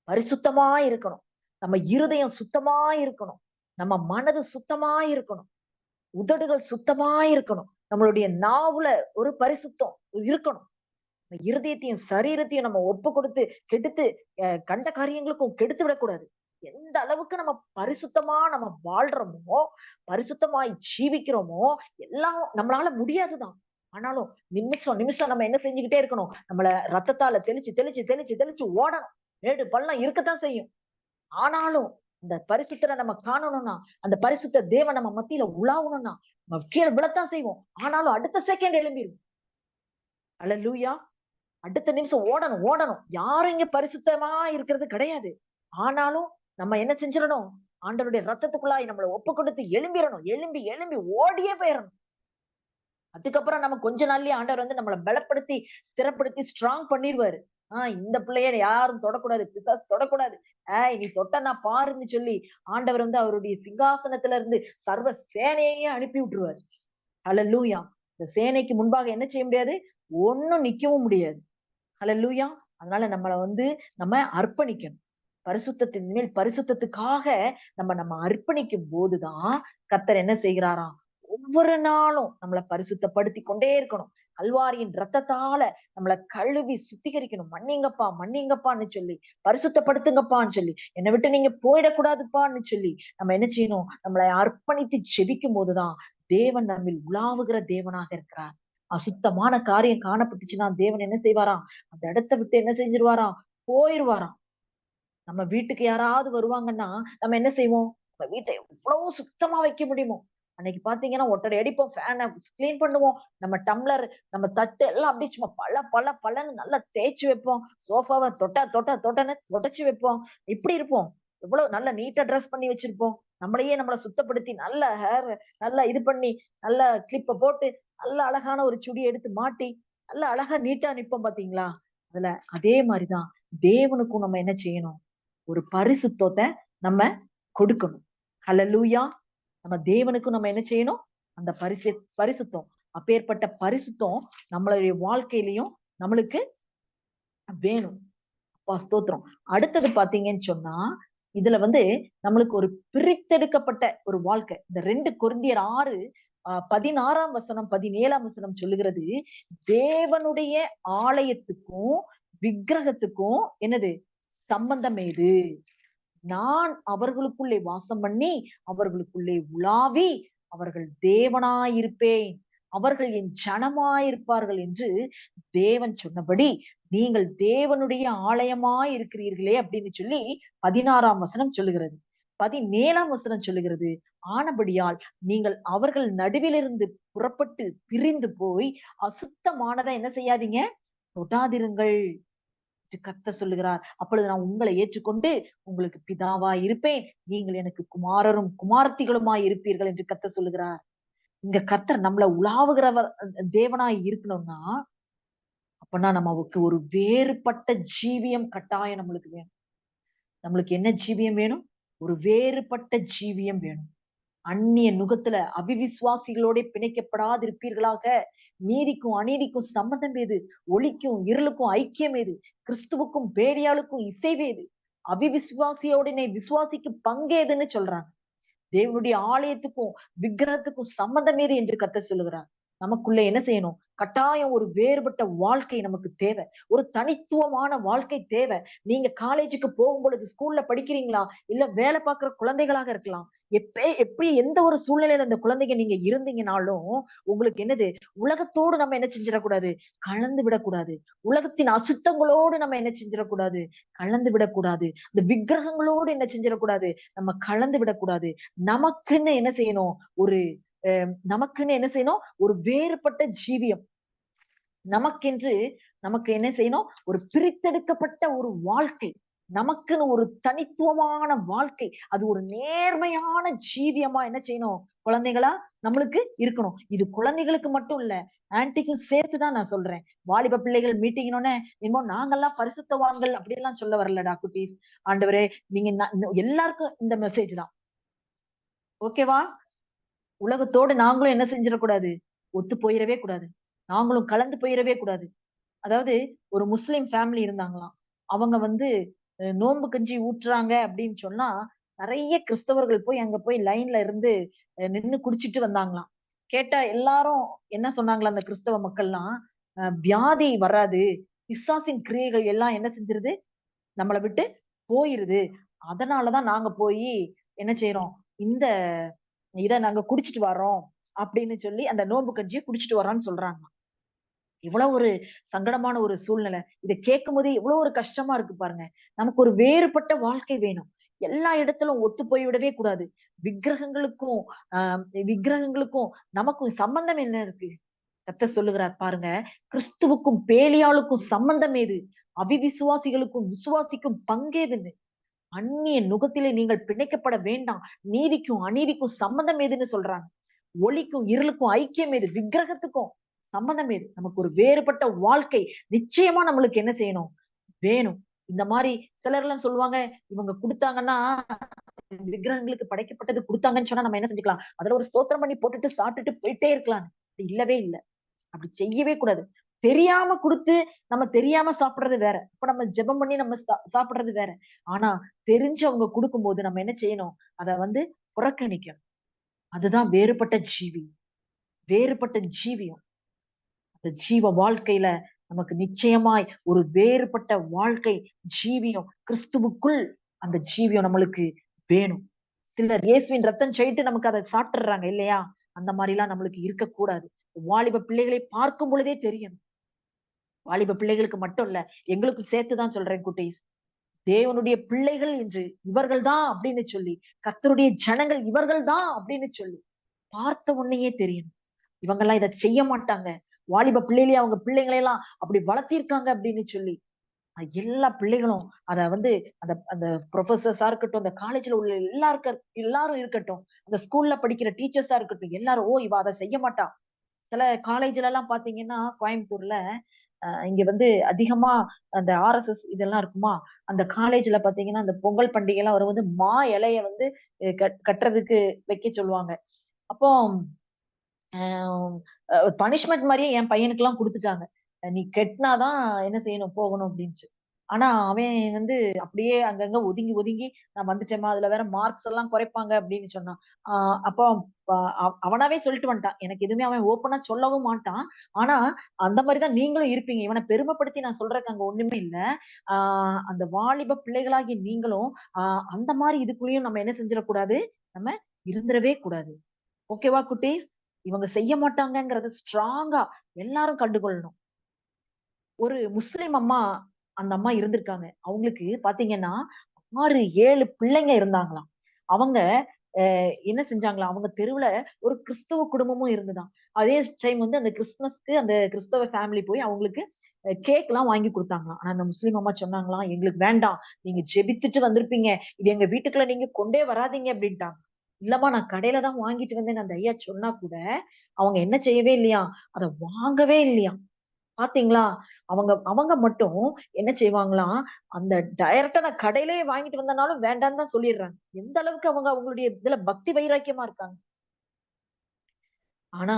பரிசுத்தமா இருக்கணும். நம்ம இருதயம் சுத்தமா இருக்கணும். நம்ம மனது சுத்தமா இருக்கணும். உதடுகள் சுத்தமா இருக்கணும். நம்மளுடைய நாவுல ஒரு பரிசுத்தம் இருக்கணும். இருதயத்தையும் சரீரத்தையும் நம்ம ஒப்பு கொடுத்து கெடுத்து கண்ட காரியங்களுக்கும் கெடுத்து விடக்கூடாது. எந்த அளவுக்கு நம்ம பரிசுத்தமா நம்ம வாழ்றோமோ, பரிசுத்தமாய் ஜீவிக்கிறோமோ, எல்லாம் நம்மளால முடியாதுதான். ஆனாலும் நிமிஷம் நிமிஷம் நம்ம என்ன செஞ்சுக்கிட்டே இருக்கணும்? நம்மள ரத்தத்தால தெளிச்சு தெளிச்சு தெளிச்சு தெளிச்சு ஓடணும். மேடு பள்ளம் இருக்கத்தான் செய்யும். ஆனாலும் இந்த பரிசுத்தரை நம்ம காணணும்னா, அந்த பரிசுத்த தேவன் நம்ம மத்தியில உலாவணும்னா, நம்ம கீழே விழத்தான் செய்வோம். ஆனாலும் அடுத்த செகண்ட் எழும்பிடும். அல்லேலூயா. அடுத்த நிமிஷம் ஓடணும் ஓடணும். யாரும் இங்க பரிசுத்தமா இருக்கிறது கிடையாது. ஆனாலும் நம்ம என்ன செஞ்சிடணும்? ஆண்டவருடைய ரத்தத்துக்குள்ளாய் நம்மளை ஒப்பு கொடுத்து எழும்பிடணும். எழும்பி எழும்பி ஓடியே போயிடணும். அதுக்கப்புறம் நம்ம கொஞ்ச நாள்லயே ஆண்டவர் நம்மளை பலப்படுத்தி, ஸ்திரப்படுத்தி ஸ்ட்ராங் பண்ணிடுவாரு. இந்த பிள்ளைய யாரும் தொடக்கூடாது. பிசாசு தொடக்கூடாது. நீ தொட்டனா பாருன்னு சொல்லி ஆண்டவர் அவருடைய சிங்காசனத்துல இருந்து சர்வ சேனையே அனுப்பி விட்டுருவாரு. ஹல்லேலூயா. இந்த சேனைக்கு முன்பாக என்ன செய்ய முடியாது? ஒண்ணும் நிக்கவும் முடியாது. ஹல்லேலூயா. அதனால நம்மள நம்ம அர்ப்பணிக்கணும். பரிசுத்தத்தின் மேல் பரிசுத்தத்துக்காக நம்ம அர்ப்பணிக்கும் போதுதான் கர்த்தர் என்ன செய்கிறாராம்? ஒவ்வொரு நாளும் நம்மளை பரிசுத்தப்படுத்தி கொண்டே இருக்கணும். கல்வாரியின் ரத்தத்தால நம்மளை கழுவி சுத்திகரிக்கணும். மன்னிங்கப்பா மன்னிங்கப்பான்னு சொல்லி, பரிசுத்தப்படுத்துங்கப்பான்னு சொல்லி, என்னை விட்டு நீங்க போயிடக்கூடாதுப்பான்னு சொல்லி நம்ம என்ன செய்யணும்? நம்மளை அர்ப்பணித்து ஜெபிக்கும் போதுதான் தேவன் நம்மில் உலாவுகிற தேவனாக இருக்கிறார். அசுத்தமான காரியம் காணப்பட்டுச்சுன்னா தேவன் என்ன செய்வாராம்? அந்த இடத்தை விட்டு என்ன செஞ்சிருவாராம்? போயிருவாராம். நம்ம வீட்டுக்கு யாராவது வருவாங்கன்னா நம்ம என்ன செய்வோம்? நம்ம வீட்டை எவ்வளவு சுத்தமா வைக்க முடியுமோ அன்னைக்கு பாத்தீங்கன்னா ஒட்டடை அடிப்போம், ஃபேனை கிளீன் பண்ணுவோம், நம்ம டம்ளர், நம்ம தட்டு எல்லாம் அப்படியே சும்மா பல பல பலன்னு நல்லா தேய்ச்சு வைப்போம், சோஃபாவை தொட்டன்னு தொடச்சு வைப்போம். இப்படி இருப்போம். எவ்வளவு நல்ல நீட்டா ட்ரெஸ் பண்ணி வச்சிருப்போம். நம்மள சுத்தப்படுத்தி நல்ல ஹேர் நல்லா இது பண்ணி நல்ல கிளிப்ப போட்டு நல்ல அழகான ஒரு சுடி எடுத்து மாட்டி நல்ல அழகா நீட்டா நிப்போம் பாத்தீங்களா? அதுல அதே மாதிரிதான் தேவனுக்கும் நம்ம என்ன செய்யணும்? ஒரு பரிசுத்தத்தை நம்ம கொடுக்கணும். ஹல்லேலூயா. நம்ம தேவனுக்கும் நம்ம என்ன செய்யணும்? அந்த பரிசுத்தம். அப்பேற்பட்ட பரிசுத்தம் நம்மளுடைய வாழ்க்கையிலயும் நம்மளுக்கு வேணும். அப்பா ஸ்தோத்திரம். அடுத்தது பாத்தீங்கன்னு சொன்னா, இதுல நம்மளுக்கு ஒரு பிரித்தெடுக்கப்பட்ட ஒரு வாழ்க்கை. இந்த 2 கொரிந்தியர் 6 16ஆம் வசனம், 17ஆம் வசனம் சொல்லுகிறது, தேவனுடைய ஆலயத்துக்கும் விக்கிரகத்துக்கும் என்னது சம்பந்தம் ஏது? நான் அவர்களுக்குள்ளே வாசம் பண்ணி அவர்களுக்குள்ளே உலாவி அவர்கள் தேவனாயிருப்பேன், அவர்கள் என் ஜனமாயிருப்பார்கள் என்று தேவன் சொன்னபடி நீங்கள் தேவனுடைய ஆலயமாய் இருக்கிறீர்களே அப்படின்னு சொல்லி 16ஆம் வசனம் சொல்லுகிறது. 17ஆம் வசனம் சொல்லுகிறது, ஆனபடியால் நீங்கள் அவர்கள் நடுவிலிருந்து புறப்பட்டு பிரிந்து போய் அசுத்தமானதை என்ன செய்யாதீங்க? தொடாதிருங்கள் கர்த்தர் சொல்லுகிறார். அப்பொழுது நான் உங்களை ஏற்றுக்கொண்டு உங்களுக்கு பிதாவா இருப்பேன், நீங்கள் எனக்கு குமாரரும் குமாரத்திகளுமாய் இருப்பீர்கள் என்று கர்த்தர் சொல்லுகிறார். இங்க கர்த்தர் நம்மள உலாவுகிறவர் தேவனாய் இருக்கணும்னா, அப்பனா நமக்கு ஒரு வேறுபட்ட ஜீவியம் கட்டாயம் நம்மளுக்கு வேணும். நம்மளுக்கு என்ன ஜீவியம் வேணும்? ஒரு வேறுபட்ட ஜீவியம் வேணும். அந்நிய நுகத்துல அவிவிசுவாசிகளோட பிணைக்கப்படாதிருப்பீர்களாக. நீதிக்கும் அநீதிக்கும் சம்மதம் ஏது? ஒளிக்கும் இருளுக்கும் ஐக்கியம் ஏது? கிறிஸ்துவுக்கும் பேரியாளுக்கும் இசைவேது? அவிவிசுவாசியோட விசுவாசிக்கு பங்கேதுன்னு சொல்றாங்க. தேவனுடைய ஆலயத்துக்கும் விக்கிரகத்துக்கும் சம்மந்தம் ஏது என்று கர்த்தர் சொல்லுகிறார். நமக்குள்ள என்ன செய்யணும்? கட்டாயம் ஒரு வேறுபட்ட வாழ்க்கை நமக்கு தேவை. ஒரு தனித்துவமான வாழ்க்கை தேவை. நீங்க காலேஜுக்கு போகும் பொழுது, ஸ்கூல்ல படிக்கிறீங்களா? இல்ல வேலை பார்க்கிற குழந்தைகளாக இருக்கலாம். எப்படி எந்த ஒரு சூழ்நிலையில அந்த குழந்தைங்க நீங்க இருந்தீங்கனாலும், உங்களுக்கு என்னது? உலகத்தோடு நம்ம என்ன செஞ்சிடக்கூடாது? கலந்து விடக்கூடாது. உலகத்தின் அசுத்தங்களோடு நம்ம என்ன செஞ்சிடக்கூடாது? கலந்து விடக்கூடாது. இந்த விக்கிரகங்களோடு என்ன செஞ்சிடக்கூடாது? நம்ம கலந்து விடக்கூடாது. நமக்குன்னு என்ன செய்யணும்? ஒரு நமக்குன்னு என்ன செய்யணும்? ஒரு வேறுபட்ட ஜீவியம். நமக்கென்று நமக்கு என்ன செய்யணும்? ஒரு பிரித்தெடுக்கப்பட்ட ஒரு வாழ்க்கை. நமக்குன்னு ஒரு தனித்துவமான வாழ்க்கை. அது ஒரு நேர்மையான ஜீவியமா என்ன செய்யணும்? குழந்தைகளா நம்மளுக்கு இருக்கணும். இது குழந்தைகளுக்கு மட்டும் இல்ல. ஆன்டிக்கும் சேர்த்துதான் நான் சொல்றேன். வாலிப பிள்ளைகள் மீட்டிங்னோனே, என்னமோ நாங்கெல்லாம் பரிசுத்தவான்கள் அப்படியெல்லாம் சொல்ல வரலடா குட்டீஸ். ஆண்டவரே, நீங்க எல்லாருக்கும் இந்த மெசேஜ் தான். ஓகேவா? உலகத்தோடு நாங்களும் என்ன செஞ்சிடக்கூடாது? ஒத்து போயிறவே கூடாது. நாங்களும் கலந்து போயிறவே கூடாது. அதாவது ஒரு முஸ்லிம் ஃபேமிலி இருந்தாங்களாம். அவங்க நோன்பு கஞ்சி ஊற்றுறாங்க அப்படின்னு சொன்னா, நெறைய கிறிஸ்தவர்கள் போய் அங்க போய் லைன்ல இருந்து நின்னு குடிச்சிட்டு வந்தாங்களாம். கேட்டா எல்லாரும் என்ன சொன்னாங்களாம் அந்த கிறிஸ்தவ மக்கள்லாம், வியாதி வராது. பிசாசின் கிரியைகள் எல்லாம் என்ன செஞ்சிருது? நம்மள விட்டு போயிருது. அதனால தான் நாங்க போயி என்ன செய்றோம்? இந்த இத நாங்க குடிச்சிட்டு வர்றோம். அப்படின்னு சொல்லி அந்த நோன்பு கஞ்சிய குடிச்சிட்டு வர்றோம்ன்னு சொல்றாங்க. எவ்வளவு ஒரு சங்கடமான ஒரு சூழ்நிலை. இத கேட்கும்போதே எவ்வளவு ஒரு கஷ்டமா இருக்கு பாருங்க. நமக்கு ஒரு வேறுபட்ட வாழ்க்கை வேணும். எல்லா இடத்திலும் ஒத்து போய் விடவே கூடாது. விக்கிரகங்களுக்கும் ஆ விக்கிரகங்களுக்கும் நமக்கும் சம்பந்தம் என்ன இருக்கு? கர்த்தர் சொல்லுகிறார் பாருங்க. கிறிஸ்துவுக்கும் பேலியாளுக்கும் சம்பந்தம் ஏது? அவிவிசுவாசிகளுக்கும் விசுவாசிக்கும் பங்கேதுன்னு. அந்நிய நுகத்திலே நீங்கள் பிணைக்கப்பட வேண்டாம். நீதிக்கும் அநீதிக்கும் சம்மந்தம் ஏதுன்னு சொல்றாங்க. ஒளிக்கும் இருளுக்கும் ஐக்கியம் ஏது? விக்கிரகத்துக்கும் சம்மந்தம் ஏது? நமக்கு ஒரு வேறுபட்ட வாழ்க்கை நிச்சயமா நம்மளுக்கு என்ன செய்யணும்? வேணும். இந்த மாரி சிலர்லாம் சொல்லுவாங்க, இவங்க குடுத்தாங்கன்னா, விக்கிரகங்களுக்கு படைக்கப்பட்டது குடுத்தாங்கன்னு சொன்னா நம்ம என்ன செஞ்சுக்கலாம்? அதுல ஒரு ஸ்தோத்திரம் பண்ணி போட்டுட்டு சாப்பிட்டுட்டு போயிட்டே இருக்கலாம். இல்லவே இல்ல. அப்படி செய்யவே கூடாது. தெரியாம குடுத்து நம்ம தெரியாம சாப்பிடுறது வேற. இப்ப நம்ம ஜெபம் பண்ணி நம்ம சாப்பிடுறது வேற. ஆனா தெரிஞ்சு அவங்க குடுக்கும்போது நம்ம என்ன செய்யணும்? அத புறக்கணிக்கணும். அதுதான் வேறுபட்ட ஜீவி. வேறுபட்ட ஜீவியம். அந்த ஜீவ வாழ்க்கையில நமக்கு நிச்சயமாய் ஒரு வேறுபட்ட வாழ்க்கை ஜீவியம் கிறிஸ்துவுக்குள் அந்த ஜீவியம் நம்மளுக்கு வேணும். சிலர் இயேசுவின் ரத்தம் சொல்லிட்டு நமக்கு அதை சாப்பிட்டுறாங்க இல்லையா? அந்த மாதிரி எல்லாம் நம்மளுக்கு இருக்கக்கூடாது. வாலிப பிள்ளைகளை பார்க்கும் பொழுதே தெரியணும். வாலிப பிள்ளைகளுக்கு மட்டும் இல்ல, எங்களுக்கு சேர்த்துதான் சொல்றேன் குட்டீஸ். தேவனுடைய பிள்ளைகள் என்று இவர்கள் தான் அப்படின்னு சொல்லி, கர்த்தருடைய ஜனங்கள் இவர்கள் தான் அப்படின்னு சொல்லி பார்த்த உடனேயே தெரியணும். இவங்கெல்லாம் இதை செய்ய மாட்டாங்க. வாலிப பிள்ளையிலேயே அவங்க பிள்ளைங்களை எல்லாம் அப்படி வளர்த்திருக்காங்க அப்படின்னு சொல்லி எல்லா பிள்ளைகளும் அத வந்து அந்த அந்த ப்ரொஃபசர்ஸா இருக்கட்டும், அந்த காலேஜ்ல உள்ள எல்லாரும் இருக்கட்டும், அந்த ஸ்கூல்ல படிக்கிற டீச்சர்ஸா இருக்கட்டும், எல்லாரும் ஓ இவ அதை செய்ய மாட்டா. சில காலேஜ்ல எல்லாம் பாத்தீங்கன்னா கோயம்புத்தூர்ல இங்க வந்து அதிகமா அந்த ஆர்எஸ்எஸ் இதெல்லாம் இருக்குமா, அந்த காலேஜ்ல பாத்தீங்கன்னா அந்த பொங்கல் பண்டிகை எல்லாம் வரும்போது இலைய வந்து கட்டுறதுக்கு வைக்க சொல்லுவாங்க. அப்போ பனிஷ்மெண்ட் மாதிரியே என் பையனுக்கு எல்லாம் குடுத்துட்டாங்க. நீ கெட்டினாதான் என்ன செய்யணும் போகணும் அப்படின்னு. ஆனா அவன் வந்து அப்படியே அங்கங்க ஒதுங்கி ஒதுங்கி நான் வந்துட்டேம்மா, அதுல வேற மார்க்ஸ் எல்லாம் குறைப்பாங்க அப்படின்னு சொன்னான். அப்போ அவனாவே சொல்லிட்டு வந்துட்டான். எனக்கு எதுவுமே அவன் ஓப்பனா சொல்லவும் மாட்டான். ஆனா அந்த மாதிரிதான் நீங்களும் இருப்பீங்க. இவனை பெருமைப்படுத்தி நான் சொல்றதுக்கு அங்க ஒண்ணுமே இல்ல. அந்த வாலிப பிள்ளைகளாகி நீங்களும் அந்த மாதிரி இதுக்குள்ளேயும் நம்ம என்ன செஞ்சிடக்கூடாது, நம்ம இருந்துடவே கூடாது. ஓகேவா குட்டீஸ்? இவங்க செய்ய மாட்டாங்கங்கறத ஸ்ட்ராங்கா எல்லாரும் கண்டுகொள்ளணும். ஒரு முஸ்லிம் அம்மா அந்த அம்மா இருந்திருக்காங்க. அவங்களுக்கு பாத்தீங்கன்னா 6, 7 பிள்ளைங்க இருந்தாங்களாம். அவங்க என்ன செஞ்சாங்களாம், அவங்க தெருவுல ஒரு கிறிஸ்தவ குடும்பமும் இருந்துதாம். அதே டைம் வந்து அந்த கிறிஸ்துமஸ்க்கு அந்த கிறிஸ்தவ ஃபேமிலி போய் அவங்களுக்கு கேக் எல்லாம் வாங்கி குடுத்தாங்களாம். ஆனா அந்த முஸ்லிம் அம்மா சொன்னாங்களாம், "எங்களுக்கு வேண்டாம். நீங்க ஜெபிச்சுட்டு வந்திருப்பீங்க. இது எங்க வீட்டுக்குள்ள நீங்க கொண்டே வராதீங்க" அப்படின்ட்டாங்க. இல்லம்மா நான் கடையில தான் வாங்கிட்டு வந்தேன்னு அந்த ஐயா சொன்னா கூட, அவங்க என்ன செய்யவே இல்லையாம், அத வாங்கவே இல்லையாம். பாத்தீங்களா? அவங்க அவங்க மட்டும் என்ன செய்வாங்களாம், அந்த டைரக்ட்டா நான் கடையிலேயே வாங்கிட்டு வந்தனாலும் வேண்டான்னு தான் சொல்லிடுறாங்க. எந்த அளவுக்கு அவங்க அவங்களுடைய இதுல பக்தி வைராக்கியமா இருக்காங்க. ஆனா,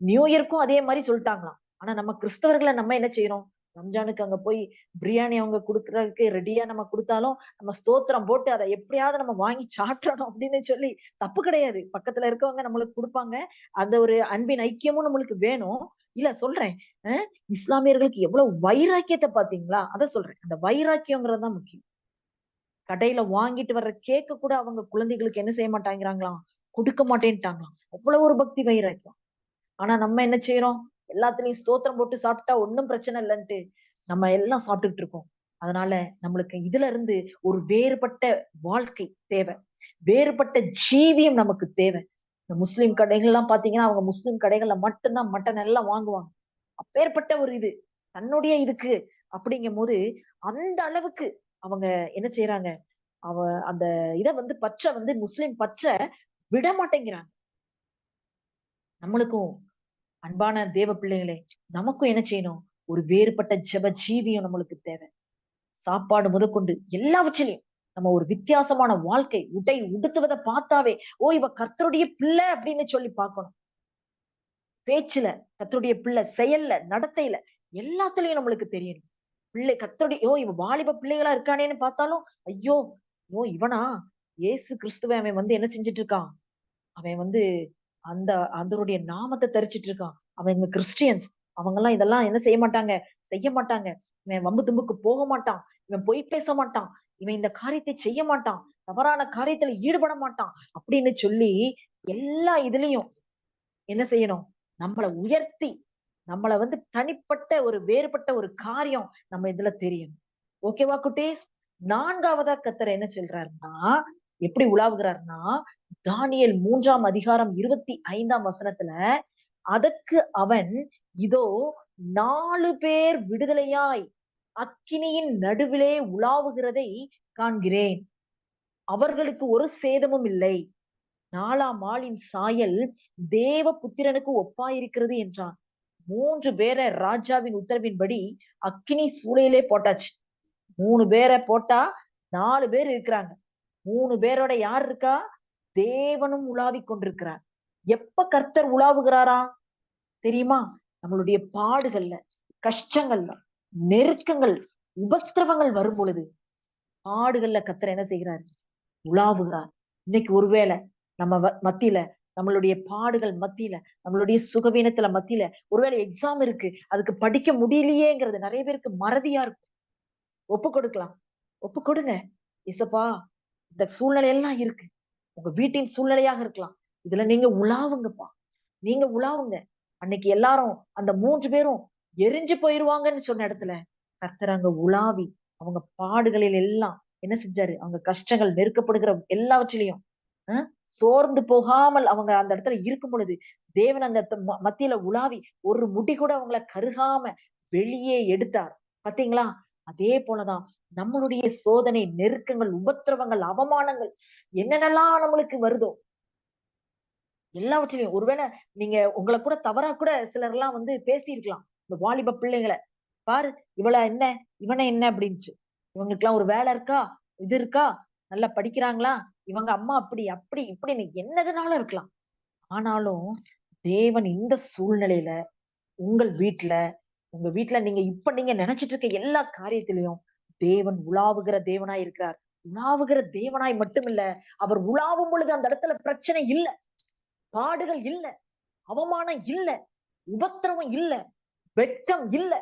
நியூ இயர்க்கும் அதே மாரி சொல்ட்டாங்களாம். ஆனா நம்ம கிறிஸ்தவர்கள நம்ம என்ன செய்றோம்? ரம்ஜானுக்கு அங்க போய் பிரியாணி அவங்க குடுக்குறதுக்கு ரெடியா நம்ம குடுத்தாலும், நம்ம ஸ்தோத்திரம் போட்டு அத எப்படியாவது நம்ம வாங்கி சாப்பிட்றணும் அப்படின்னு சொல்லி தப்பு கிடையாது. பக்கத்துல இருக்கவங்க நம்மளுக்கு குடுப்பாங்க. அந்த ஒரு அன்பின் ஐக்கியமும் நம்மளுக்கு வேணும். இல்ல சொல்றேன். அ இஸ்லாமியர்களுக்கு எவ்வளவு வைராக்கியத்த பார்த்தீங்களா? அத சொல்றேன். அந்த வைராக்கியம்ங்கிறது தான் முக்கியம். கடையில வாங்கிட்டு வர்ற கேக்க கூட அவங்க குழந்தைகளுக்கு என்ன செய்ய மாட்டேங்கிறாங்களாம், குடுக்க மாட்டேன்ட்டாங்களாம். அவ்வளவு ஒரு பக்தி வைராக்கியம். ஆனா நம்ம என்ன செய்றோம்? எல்லாத்துலயும் ஸ்தோத்திரம் போட்டு சாப்பிட்டா ஒண்ணும் பிரச்சனை இல்லன்ட்டு, நம்ம எல்லாம் சாப்பிட்டுட்டு இருக்கோம். அதனால நம்மளுக்கு இதுல இருந்து ஒரு வேறுபட்ட வாழ்க்கை தேவை. வேறுபட்ட ஜீவியம் நமக்கு தேவை. இந்த முஸ்லிம் கடைகள்லாம் பார்த்தீங்கன்னா, அவங்க முஸ்லிம் கடைகள்ல மட்டும் தான் மட்டன் எல்லாம் வாங்குவாங்க. அப்பேற்பட்ட ஒரு இது. தன்னுடைய இதுக்கு அப்படிங்கும்போது, அந்த அளவுக்கு அவங்க என்ன செய்றாங்க? அவ அந்த இத வந்து வந்து முஸ்லிம் விட மாட்டேங்கிறாங்க. நம்மளுக்கும் அன்பான தேவ பிள்ளைகளே, நமக்கும் என்ன செய்யணும்? ஒரு வேறுபட்ட ஜெப ஜீவியம் நம்மளுக்கு தேவை. சாப்பாடு முதற்கொண்டு எல்லாவற்றிலயும் நம்ம ஒரு வித்தியாசமான வாழ்க்கை, உடை உடுத்துவத பார்த்தாவே, ஓ! இவ கர்த்தருடைய பிள்ளை அப்படின்னு சொல்லி பார்க்கணும். பேச்சுல கர்த்தருடைய பிள்ளை, செயல்ல, நடத்தையில எல்லாத்துலயும் நம்மளுக்கு தெரியணும். கர்த்தருடைய இவன் வாலிப பிள்ளைகளா இருக்கானேன்னு பார்த்தாலும், ஐயோ! இவனா? இயேசு கிறிஸ்துவ அவன் வந்து என்ன செஞ்சுட்டு இருக்கான்? அவன் வந்து அந்த அதனுடைய நாமத்த தரிச்சிட்டு இருக்கான். அவங்க கிறிஸ்டியன்ஸ். அவங்கலாம் இதெல்லாம் என்ன செய்ய மாட்டாங்க, செய்ய மாட்டாங்க. இவன் வம்பு தும்புக்கு போக மாட்டான். இவன் பொய் பேச மாட்டான். இவன் இந்த காரியத்தை செய்ய மாட்டான். தவறான காரியத்துல ஈடுபட மாட்டான். அப்படின்னு சொல்லி எல்லா இதுலயும் என்ன செய்யணும்? நம்மள உயர்த்தி, நம்மள வந்து தனிப்பட்ட ஒரு வேறுபட்ட ஒரு காரியம் நம்ம இதுல தெரியணும். ஓகேவா குட்டீஸ்? 4வதா கர்த்தர் என்ன சொல்றாருன்னா, எப்படி உலாவுகிறார்ன்னா, தானியேல் 3ஆம் அதிகாரம் 25ஆம் வசனத்துல, அதற்கு அவன், இதோ 4 பேர் விடுதலையாய் அக்கினியின் நடுவிலே உலாவுகிறதை காண்கிறேன். அவர்களுக்கு ஒரு சேதமும் இல்லை. 4ஆம் ஆளின் சாயல் தேவ புத்திரனுக்கு ஒப்பாயிருக்கிறது என்றான். 3 பேர ராஜாவின் உத்தரவின்படி அக்கினி சூளையிலே போட்டாச்சு. 3 பேர போட்டா 4 பேர் இருக்கிறாங்க. 3 பேரோட யார் இருக்கா? தேவனும் உலாவிக் கொண்டிருக்கிறார். எப்ப கர்த்தர் உலாவுகிறாரா தெரியுமா? நம்மளுடைய பாடுகள்ல, கஷ்டங்கள்ல, நெருக்கங்கள், உபத்திரவங்கள் வரும் பொழுது, பாடுகள்ல கர்த்தர் என்ன செய்கிறார்? உலாவுகிறார். இன்னைக்கு ஒருவேளை நம்ம மத்தியில நம்மளுடைய பாடுகள் மத்தியில, நம்மளுடைய சுகவீனத்துல மத்தியில, ஒருவேளை எக்ஸாம் இருக்கு. அதுக்கு படிக்க முடியலையேங்கிறது நெறைய பேருக்கு மறதியா இருக்கும். ஒப்பு கொடுக்கலாம். ஒப்பு கொடுங்க. இசப்பா, இந்த சூழ்நிலை எல்லாம் இருக்கு. உங்க வீட்டின் சூழ்நிலையாக இருக்கலாம். இதுல நீங்க உலாவுங்கப்பா. நீங்க உலாவுங்க. அன்னைக்கு எல்லாரும் அந்த 3 பேரும் எரிஞ்சு போயிருவாங்கன்னு சொன்ன இடத்துல கர்த்தர் அங்க உலாவி அவங்க பாடுகளில் எல்லாம் என்ன செஞ்சாரு? அவங்க கஷ்டங்கள் நெருக்கப்படுகிற எல்லாவற்றிலையும் அஹ் சோர்ந்து போகாமல் அவங்க அந்த இடத்துல இருக்கும் பொழுது தேவன் அந்த மத்தியில உலாவி ஒரு முடி கூட அவங்கள கருகாம வெளியே எடுத்தார். பாத்தீங்களா? அதே போலதான் நம்மளுடைய சோதனை, நெருக்கங்கள், உபத்திரவங்கள், அவமானங்கள் என்னென்னலாம் நம்மளுக்கு வருதோ எல்லாவற்றிலையும் ஒருவேளை நீங்க உங்களை கூட தவறா கூட சிலர் எல்லாம் வந்து பேசியிருக்கலாம். இந்த வாலிப பிள்ளைங்களை பாரு, இவள என்ன, இவனை என்ன அப்படின்னுச்சு. இவங்களுக்கு எல்லாம் ஒரு வேலை இருக்கா, இது இருக்கா, நல்லா படிக்கிறாங்களா, இவங்க அம்மா அப்படி அப்படி இப்படின்னு என்னதுனாலும் இருக்கலாம். ஆனாலும் தேவன் இந்த சூழ்நிலையில உங்க வீட்டுல நீங்க நினைச்சிட்டு இருக்க எல்லா காரியத்திலையும் தேவன் உலாவுகிற தேவனாய் இருக்கிறார். உலாவுகிற தேவனாய் மட்டும் இல்ல, அவர் உலாவும் பொழுது அந்த இடத்துல பிரச்சனை இல்ல, பாடுகள் இல்ல, அவமானம் இல்ல, உபத்திரவம் இல்ல, வெட்கம் இல்ல.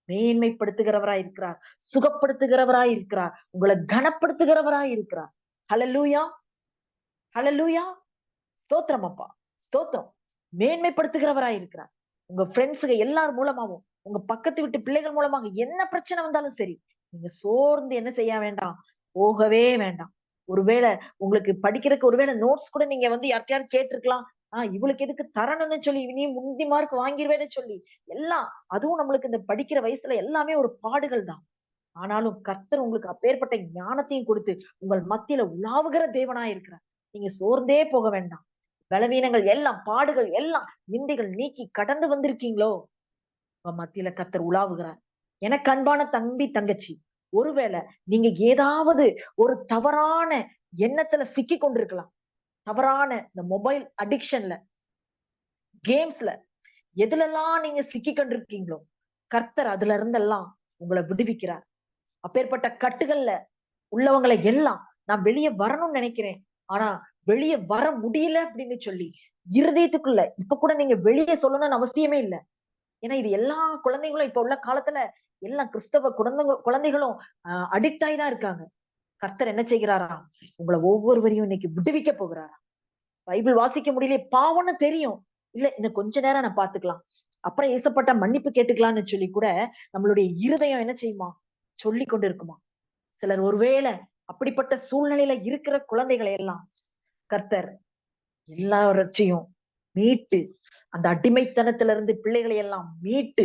மேன்மைப்படுத்துகிறவராய் இருக்கிறார், சுகப்படுத்துகிறவராய் இருக்கிறார், உங்களை கனப்படுத்துகிறவராய் இருக்கிறார். ஹல்லேலூயா, ஹல்லேலூயா. ஸ்தோத்திரம் அப்பா, ஸ்தோத்திரம். மேன்மைப்படுத்துகிறவராய் இருக்கிறார். உங்க ஃப்ரெண்ட்ஸுங்க எல்லார் மூலமாவும், உங்க பக்கத்து வீட்டு பிள்ளைகள் மூலமாக என்ன பிரச்சனை வந்தாலும் சரி, நீங்க சோர்ந்து என்ன செய்ய வேண்டாம், போகவே வேண்டாம். ஒருவேளை உங்களுக்கு படிக்கிறதுக்கு ஒருவேளை நோட்ஸ் கூட நீங்க வந்து யார்கிட்டயாவது கேட்டிருக்கலாம். இவளுக்கு எதுக்கு தரணும்னு சொல்லி, நீ முந்தி மார்க் வாங்கிருவேன்னு சொல்லி எல்லாம். அதுவும் நம்மளுக்கு இந்த படிக்கிற வயசுல எல்லாமே ஒரு பாடுகள் தான். ஆனாலும் கர்த்தர் உங்களுக்கு அப்பேற்பட்ட ஞானத்தையும் கொடுத்து உங்கள் மத்தியில உலாவுகிற தேவனா இருக்கிறார். நீங்க சோர்ந்தே போக வேண்டாம். பலவீனங்கள் எல்லாம், பாடுகள் எல்லாம், நிந்தைகள் நீக்கி கடந்து வந்திருக்கீங்களோ, உங்க மத்தியில கர்த்தர் உலாவுகிறார். எனக்கு அன்பான தம்பி தங்கச்சி, ஒருவேளை நீங்க ஏதாவது ஒரு தவறான எண்ணத்துல சிக்கி கொண்டிருக்கலாம். தவறான இந்த மொபைல் அடிக்ஷன்ல, கேம்ஸ்ல, எதுலெல்லாம் நீங்க சிக்கி கொண்டிருக்கீங்களோ, கர்த்தர் அதுல இருந்தெல்லாம் உங்களை விடுவிக்கிறார். அப்பேற்பட்ட கட்டுகள்ல உள்ளவங்களை எல்லாம் நான் வெளியே வரணும்னு நினைக்கிறேன், ஆனா வெளியே வர முடியல அப்படின்னு சொல்லி இருதயத்துக்குள்ள இப்ப கூட நீங்க வெளியே சொல்லணும்னு அவசியமே இல்லை. ஏன்னா இது எல்லா குழந்தைகளும் இப்ப உள்ள காலத்துல எல்லா கிறிஸ்தவ குழந்தைகளும் அடிக்ட் ஆகி தான் இருக்காங்க. கர்த்தர் என்ன செய்கிறாரா? உங்களை ஒவ்வொருவரையும் இன்னைக்கு விடுவிக்க போகிறாரா? பைபிள் வாசிக்க முடியல, பாவம்னு தெரியும், இல்ல இன்னும் கொஞ்ச நேரம் நான் பாத்துக்கலாம், அப்புறம் ஏசப்பட்ட மன்னிப்பு கேட்டுக்கலாம்னு சொல்லி கூட நம்மளுடைய இருதயம் என்ன செய்யுமா? சொல்லி கொண்டு இருக்குமா? சிலர் ஒருவேளை அப்படிப்பட்ட சூழ்நிலையில இருக்கிற குழந்தைகளை எல்லாம் கர்த்தர் எல்லாவற்றையும் மீட்டு, அந்த அடிமைத்தனத்துல இருந்து பிள்ளைகளை எல்லாம் மீட்டு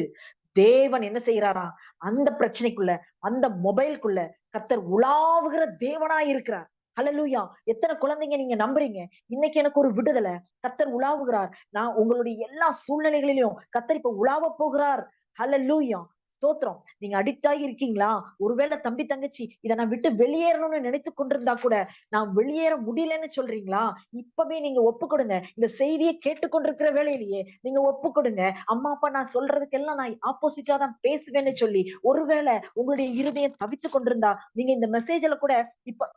தேவன் என்ன செய்யறாரா? அந்த பிரச்சனைக்குள்ள, அந்த மொபைலுக்குள்ள கர்த்தர் உலாவுகிற தேவனா இருக்கிறார். ஹல்லேலூயா. எத்தனை குழந்தைங்க நீங்க நம்புறீங்க? இன்னைக்கு எனக்கு ஒரு விடுதலை, கர்த்தர் உலாவுகிறார். நான் உங்களுடைய எல்லா சூழ்நிலைகளிலும் கர்த்தர் இப்ப உலாவ போகிறார். ஹல்லேலூயா. ஸ்தோத்திரம். நீங்க அடிக்ட் ஆகி இருக்கீங்களா? ஒருவேளை தம்பி தங்கச்சி இதை நான் விட்டு வெளியேறணும்னு நினைத்து கொண்டிருந்தா கூட நான் வெளியேற முடியலன்னு சொல்றீங்களா? இப்பவே நீங்க ஒப்பு கொடுங்க. இந்த செய்தியை கேட்டுக்கொண்டிருக்கிற வேலையிலேயே நீங்க ஒப்பு கொடுங்க. அம்மா அப்பா நான் சொல்றதுக்கெல்லாம் நான் ஆப்போசிட்டா தான் பேசுவேன்னு சொல்லி ஒருவேளை உங்களுடைய இருதயம் தவித்துக் கொண்டிருந்தா நீங்க இந்த மெசேஜ்ல கூட இப்ப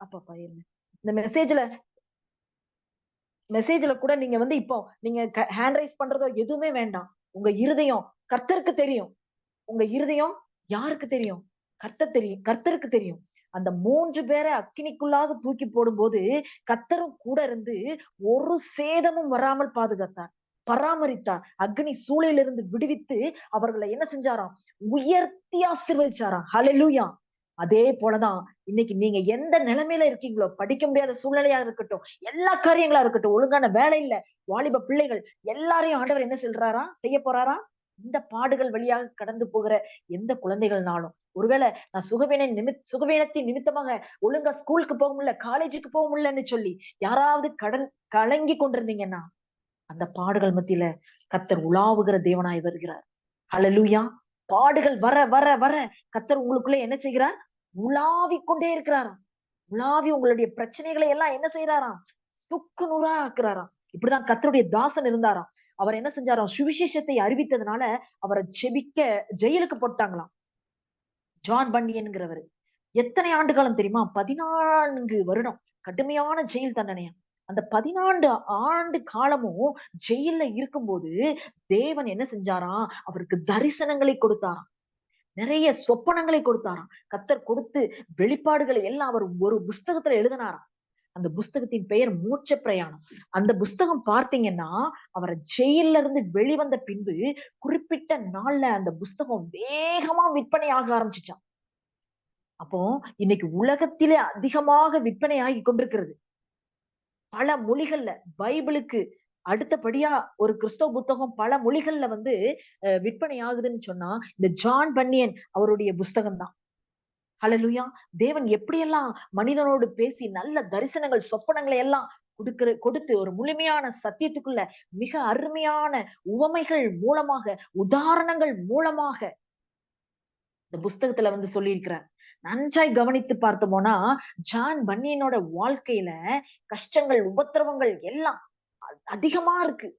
அப்பா இருங்க, இந்த மெசேஜ்ல கூட நீங்க வந்து இப்போ நீங்க ஹேண்ட் ரைஸ் பண்றதோ எதுவுமே வேண்டாம். உங்க இருதயம் கர்த்தருக்கு தெரியும். உங்க இருதயம் யாருக்கு தெரியும்? கர்த்தருக்கு தெரியும். அந்த 3 பேரை அக்கினிக்குள்ளாக தூக்கி போடும்போது கர்த்தரும் கூட இருந்து ஒரு சேதமும் வராமல் பாதுகாத்தார், பராமரித்தார். அக்னி சூளையிலிருந்து விடுவித்து அவர்களை என்ன செஞ்சாராம்? உயர்த்தி ஆசீர்வதிச்சாராம். ஹல்லேலூயா. அதே போலதான் இன்னைக்கு நீங்க எந்த நிலைமையில இருக்கீங்களோ, படிக்க முடியாத சூழ்நிலையா இருக்கட்டும், எல்லா காரியங்களா இருக்கட்டும், ஒழுங்கான வேலை இல்ல, வாலிப பிள்ளைகள் எல்லாரையும் ஆண்டவர் என்ன செய்ய போறாரா? இந்த பாடுகள் வழியாக கடந்து போகிற எந்த குழந்தைகள்னாலும், ஒருவேளை நான் சுகவீனத்தின் நிமித்தமாக ஒழுங்கா ஸ்கூலுக்கு போக முடியல, காலேஜுக்கு போக முடியலன்னு சொல்லி யாராவது கலங்கி கொண்டிருந்தீங்கன்னா, அந்த பாடுகள் மத்தியில கர்த்தர் உலாவுகிற தேவனாய் வருகிறார். ஹல்லேலூயா. பாடுகள் வர வர வர கர்த்தர் உங்களுக்குள்ள என்ன செய்கிறார்? உலாவிக் கொண்டே இருக்கிறாராம். உலாவி உங்களுடைய பிரச்சனைகளை எல்லாம் என்ன செய்யறாராம்? துக்கு நூறா ஆக்குறாராம். இப்படிதான் கர்த்தருடைய தாசன் இருந்தாராம். அவர் என்ன செஞ்சாராம்? சுவிசேஷத்தை அறிவித்ததுனால அவரை ஜெயிலுக்கு போட்டாங்களாம். ஜான் பன்னியன்கிறவரு. எத்தனை ஆண்டு காலம் தெரியுமா? 14 வருடம் கடுமையான ஜெயில் தண்டனையா. அந்த 14 ஆண்டு காலமும் ஜெயில்ல இருக்கும்போது தேவன் என்ன செஞ்சாராம்? அவருக்கு தரிசனங்களை கொடுத்தாராம். நிறைய சொப்பனங்களை கொடுத்தாராம். கர்த்தர் கொடுத்து வெளிப்பாடுகளை எல்லாம் அவர் ஒரு புஸ்தகத்துல எழுதினாராம். அந்த புஸ்தகத்தின் பெயர் மோட்ச பிரயாணம். அந்த புஸ்தகம் பார்த்தீங்கன்னா, அவரை ஜெயில்ல இருந்து வெளிவந்த பின்பு குறிப்பிட்ட நாள்ல அந்த புஸ்தகம் வேகமா விற்பனை ஆக ஆரம்பிச்சுச்சாம். அப்போ இன்னைக்கு உலகத்திலே அதிகமாக விற்பனை ஆகி கொண்டிருக்கிறது. பல மொழிகள்ல பைபிளுக்கு அடுத்தபடியா ஒரு கிறிஸ்தவ புத்தகம் பல மொழிகள்ல விற்பனை ஆகுதுன்னு சொன்னா இந்த ஜான் பன்னியன் அவருடைய புஸ்தகம் தான். ஹalleluya. தேவன் எப்படியெல்லாம் மனிதனோடு பேசி நல்ல தரிசனங்கள் சொப்பனங்களை எல்லாம் கொடுத்து ஒரு முழுமையான சத்தியத்துக்குள்ள மிக அருமையான உவமைகள் மூலமாக உதாரணங்கள் மூலமாக இந்த புஸ்தகத்துல சொல்லியிருக்கிறார். நன்றாய் கவனித்து பார்த்தோம்னா ஜான் பன்னியனோட வாழ்க்கையில கஷ்டங்கள் உபத்திரவங்கள் எல்லாம் அதிகமா இருக்கு.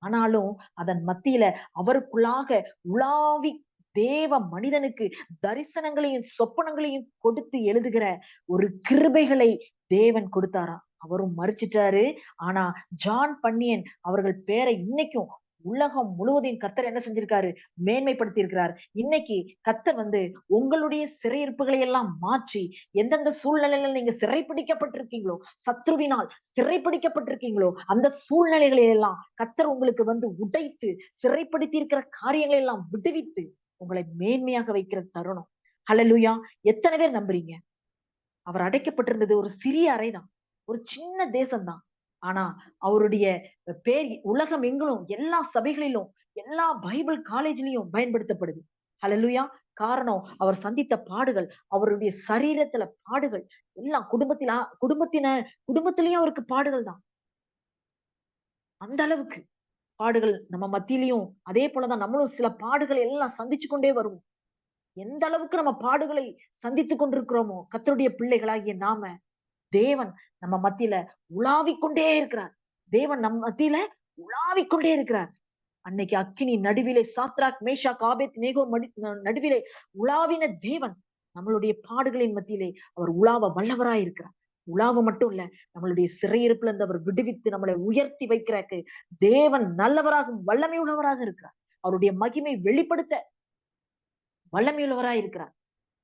ஆனாலும் அதன் மத்தியில அவருக்குள்ளாக உலாவி தேவ மனிதனுக்கு தரிசனங்களையும் சொப்பனங்களையும் கொடுத்து எழுதுகிற ஒரு கிருபைகளை தேவன் கொடுத்தாராம். அவரும் மறிச்சிட்டாரு. ஆனா ஜான் பன்னியன் அவர்கள் பேரை இன்னைக்கும் உலகம் முழுவதையும் கர்த்தர் என்ன செஞ்சிருக்காரு? மேன்மைப்படுத்தி இருக்கிறார். இன்னைக்கு கர்த்தர் உங்களுடைய சிறையிருப்புகளை எல்லாம் மாற்றி எந்தெந்த சூழ்நிலையில நீங்க சிறைப்பிடிக்கப்பட்டிருக்கீங்களோ, சத்ருவினால் சிறைப்பிடிக்கப்பட்டிருக்கீங்களோ, அந்த சூழ்நிலைகளை எல்லாம் கர்த்தர் உங்களுக்கு உடைத்து சிறைப்படுத்தி இருக்கிற காரியங்களை எல்லாம் விடுவித்து உங்களை மேன்மையாக வைக்கிற தருணம். ஹல்லேலூயா. எத்தனை பேர் நம்புறீங்க? அவர் அடைக்கப்பட்டிருந்தது ஒரு சிறிய அறைதான், ஒரு சின்ன தேசம்தான். ஆனா அவருடைய பேர் உலகம் எங்கிலும் எல்லா சபைகளிலும் எல்லா பைபிள் காலேஜ்லயும் பயன்படுத்தப்படுது. ஹல்லேலூயா. காரணம் அவர் சந்தித்த பாடுகள், அவருடைய சரீரத்துல பாடுகள் எல்லாம் குடும்பத்திலயும் அவருக்கு பாடுகள் தான். அந்த அளவுக்கு பாடுகள் நம்ம மத்தியிலையும் அதே போலதான் நம்மளும் சில பாடுகளை எல்லாம் சந்திச்சு கொண்டே வருவோம். எந்த அளவுக்கு நம்ம பாடுகளை சந்தித்துக் கொண்டிருக்கிறோமோ கர்த்தருடைய பிள்ளைகளாகிய நாம, தேவன் நம்ம மத்தியில உலாவிக் கொண்டே இருக்கிறார். தேவன் நம்ம மத்தியில உலாவிக் கொண்டே இருக்கிறார். அன்னைக்கு அக்கினி நடுவிலே சாத்ராக் மேஷாக் ஆபேத்நேகோ நடுவிலே உலாவின தேவன் நம்மளுடைய பாடுகளின் மத்தியிலே அவர் உலாவ வல்லவராய் இருக்கிறார். உலாவ மட்டும் இல்ல, நம்மளுடைய சிறையிருப்புல இருந்து அவர் விடுவித்து நம்மளை உயர்த்தி வைக்கிறாக்கு தேவன் நல்லவராகவும் வல்லமை உள்ளவராக இருக்கிறார். அவருடைய மகிமை வெளிப்படுத்த வல்லமையுள்ளவராய் இருக்கிறார்.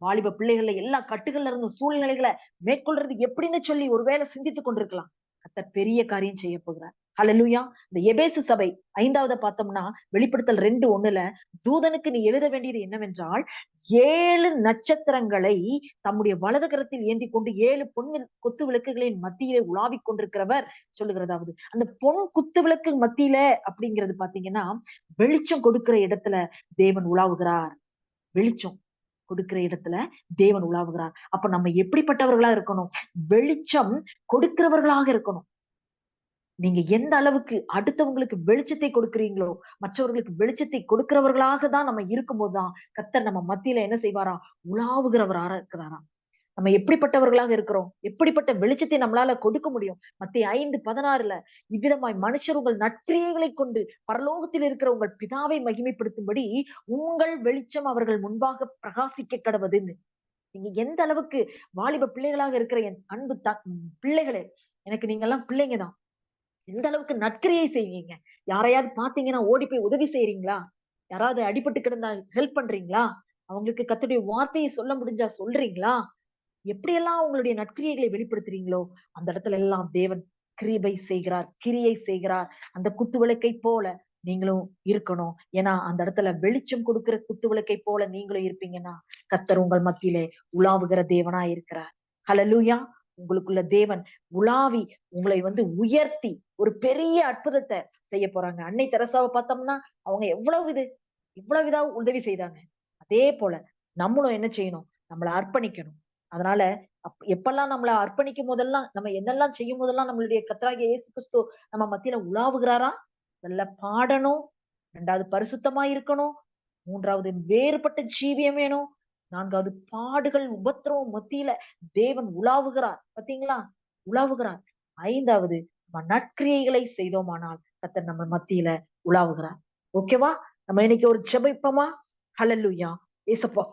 வாலிப பிள்ளைகள்ல எல்லா கட்டுகள்ல இருந்து சூழ்நிலைகளை மேற்கொள்றது எப்படின்னு சொல்லி ஒருவேளை சிந்தித்துக் கொண்டிருக்கலாம். கர்த்தர் பெரிய காரியம் செய்ய போகிறார். ஹல்லேலூயா. இந்த எபேசு சபை 5வது பார்த்தோம்னா வெளிப்படுத்தல் 2:1 தூதனுக்கு நீ எழுத வேண்டியது என்னவென்றால் 7 நட்சத்திரங்களை தம்முடைய வலது கரத்தில் ஏந்தி கொண்டு 7 பொன் குத்து விளக்குகளின் மத்தியிலே உலாவிக் கொண்டிருக்கிறவர் சொல்லுகிறதாவது, அந்த பொன் குத்து விளக்கு மத்தியில அப்படிங்கிறது பாத்தீங்கன்னா வெளிச்சம் கொடுக்கிற இடத்துல தேவன் உலாவுகிறார். வெளிச்சம் கொடுக்கிற இடத்துல தேவன் உலாவுகிறார். அப்ப நம்ம எப்படிப்பட்டவர்களா இருக்கணும்? வெளிச்சம் கொடுக்கிறவர்களாக இருக்கணும். நீங்க எந்த அளவுக்கு அடுத்தவங்களுக்கு வெளிச்சத்தை கொடுக்கிறீங்களோ, மற்றவர்களுக்கு வெளிச்சத்தை கொடுக்கிறவர்களாக தான் நம்ம இருக்கும்போதுதான் கர்த்தர் நம்ம மத்தியில என்ன செய்வாராம்? உலாவுகிறவரா இருக்கிறாராம். நம்ம எப்படிப்பட்டவர்களாக இருக்கிறோம்? எப்படிப்பட்ட வெளிச்சத்தை நம்மளால கொடுக்க முடியும்? மத்தேயு 5:16 இவ்விதமாய் மனுஷர் உங்கள் நற்கிரியைகளை கொண்டு பரலோகத்தில் இருக்கிற உங்கள் பிதாவை மகிமைப்படுத்தும்படி உங்கள் வெளிச்சம் அவர்கள் முன்பாக பிரகாசிக்க கடவுதுன்னு. நீங்க எந்த அளவுக்கு வாலிப பிள்ளைகளாக இருக்கிற என் அன்பு பிள்ளைகளே, எனக்கு நீங்க எல்லாம் பிள்ளைங்க தான். எந்த அளவுக்கு நற்கிரியை செய்வீங்க? யாரையாவது பாத்தீங்கன்னா ஓடி போய் உதவி செய்றீங்களா? யாராவது அடிபட்டு கிடந்தா ஹெல்ப் பண்றீங்களா? அவங்களுக்கு கர்த்தருடைய வார்த்தையை சொல்ல முடிஞ்சா சொல்றீங்களா? எப்படியெல்லாம் உங்களுடைய நற்கிரியைகளை வெளிப்படுத்துறீங்களோ அந்த இடத்துல எல்லாம் தேவன் கிருபை செய்கிறார், கிரியை செய்கிறார். அந்த குத்து விளக்கை போல நீங்களும் இருக்கணும். ஏன்னா அந்த இடத்துல வெளிச்சம் கொடுக்கிற குத்து விளக்கை போல நீங்களும் இருப்பீங்கன்னா கர்த்தர் உங்கள் மத்தியிலே உலாவுகிற தேவனா இருக்கிறார். ஹல்லேலூயா. உங்களுக்குள்ள தேவன் உலாவி உங்களை உயர்த்தி ஒரு பெரிய அற்புதத்தை செய்ய போறாங்க. அன்னை தெரசாவை பார்த்தோம்னா அவங்க இவ்வளவு இதா உதவி செய்தாங்க. அதே போல நம்மளும் என்ன செய்யணும்? நம்மள அர்ப்பணிக்கணும். அதனால எப்பெல்லாம் நம்மள அர்ப்பணிக்கும் போதெல்லாம் நம்ம என்னெல்லாம் செய்யும் போதெல்லாம் நம்மளுடைய கர்த்தராகிய இயேசு கிறிஸ்து நம்ம மத்தியில உலாவுகிறாரா? நல்ல பாடணும். 2வது பரிசுத்தமா இருக்கணும். 3வது வேறுபட்ட ஜீவியம் வேணும். 4வது பாடுகள் உபத்திரவம் மத்தியில தேவன் உலாவுகிறார். பாத்தீங்களா? உலாவுகிறார். 5வது நம்ம நற்கிரியைகளை செய்தோமானால் கர்த்தர் நம்ம மத்தியில உலாவுகிறார். ஓகேவா? நம்ம இன்னைக்கு ஒரு ஜெபிப்போமா? ஹல்லேலூயா. ஏசப்பா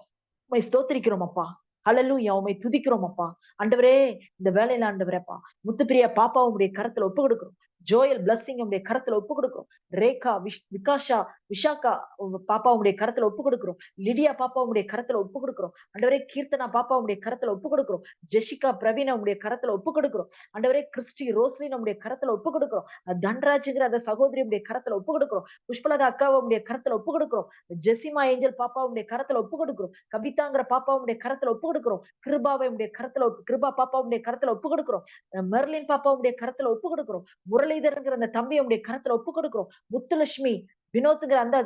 உம்மை ஸ்தோத்திரிக்கிறோம் அப்பா. ஹல்லேலூயா. உம்மை துதிக்கிறோம் அப்பா. ஆண்டவரே, இந்த வேலையில ஆண்டவரேப்பா முத்துப்பிரியா பாப்பாவை உம்முடைய கரத்துல ஒப்பு கொடுக்கிறோம். ஜோயல் பிளஸிங் உடைய கரத்துல ஒப்பு கொடுக்கிறோம். ரேகா, விகாஷா, விஷாக்கா பாப்பா உடைய கரத்துல ஒப்பு கொடுக்கிறோம். லிடியா பாப்பா உடைய கரத்துல ஒப்பு கொடுக்கிறோம். ஆண்டவரே கீர்த்தனா பாப்பா உடைய கரத்துல ஒப்பு கொடுக்கிறோம். ஜெசிகா பிரவீனா உடைய கரத்துல ஒப்பு கொடுக்கிறோம். ஆண்டவரே கிறிஸ்டி ரோஸ்லின் உடைய கரத்துல ஒப்பு கொடுக்கிறோம். தன்ராஜுங்கிற அந்த சகோதரி உடைய கரத்துல ஒப்பு கொடுக்கிறோம். புஷ்பலதா அக்காவை உடைய கரத்துல ஒப்பு கொடுக்கிறோம். ஜெசிமா ஏஞ்சல் பாப்பா உடைய கரத்துல ஒப்பு கொடுக்கிறோம். கவிதாங்கிற பாப்பா உடைய கரத்துல ஒப்பு கொடுக்கிறோம். கிருபாவை உடைய கரத்துல கிருபா பாப்பா உடைய கரத்துல ஒப்பு கொடுக்கிறோம். மெர்லின் பாப்பா உடைய கரத்துல ஒப்பு கொடுக்கிறோம். முரளிதர்ங்கிற அந்த தம்பியை உடைய கரத்துல ஒப்பு கொடுக்கிறோம். முத்துலட்சுமி வினோத்ங்கிற அந்த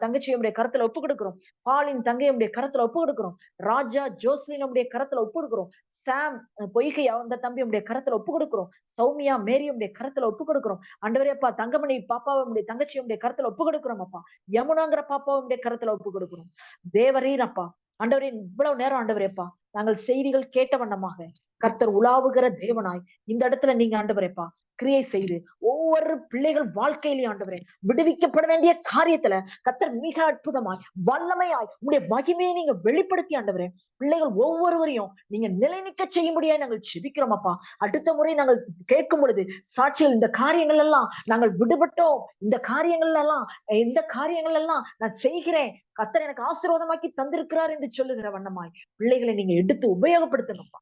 தங்கச்சியுடைய கரத்துல ஒப்பு கொடுக்கிறோம். பாலின் தங்கையுடைய கரத்துல ஒப்பு கொடுக்கிறோம். ராஜா ஜோஸ்லின் உடைய கரத்துல ஒப்பு கொடுக்கிறோம். சாம் பொய்கை அந்த தம்பியுடைய கரத்துல ஒப்பு கொடுக்கிறோம். சௌமியா மேரியுடைய கரத்துல ஒப்பு கொடுக்கிறோம். ஆண்டவரே அப்பா தங்கமணி பாப்பாவுடைய தங்கச்சியுடைய கரத்துல ஒப்பு கொடுக்கிறோம். அப்பா யமுனாங்கிற பாப்பாவுடைய கரத்துல ஒப்பு கொடுக்கிறோம். தேவரீர் அப்பா ஆண்டவரே இவ்வளவு நேரம் ஆண்டவரேப்பா நாங்கள் செய்திகள் கேட்ட வண்ணமாக கர்த்தர் உலாவுகிற தேவனாய் இந்த இடத்துல நீங்க ஆண்டவரேப்பா கிரியை செய்து ஒவ்வொரு பிள்ளைகள் வாழ்க்கையிலையும் ஆண்டவரே விடுவிக்கப்பட வேண்டிய காரியத்துல கர்த்தர் மிக அற்புதமாய் வல்லமையாய் உங்களுடைய மகிமையை நீங்க வெளிப்படுத்தி ஆண்டவரே பிள்ளைகள் ஒவ்வொருவரையும் நீங்க நிலைநிற்க செய்யும்படியாய் நாங்கள் செபிக்கிறோம் அப்பா. அடுத்த முறை நாங்கள் கேட்கும் பொழுது சாட்சிகள் இந்த காரியங்கள் எல்லாம் நாங்கள் விடுபட்டோம், இந்த காரியங்கள் எல்லாம் நான் செய்கிறேன், கர்த்தர் எனக்கு ஆசீர்வாதமாக்கி தந்திருக்கிறார் என்று சொல்லுகிற வண்ணமாய் பிள்ளைகளை நீங்க எடுத்து உபயோகப்படுத்தணும்ப்பா.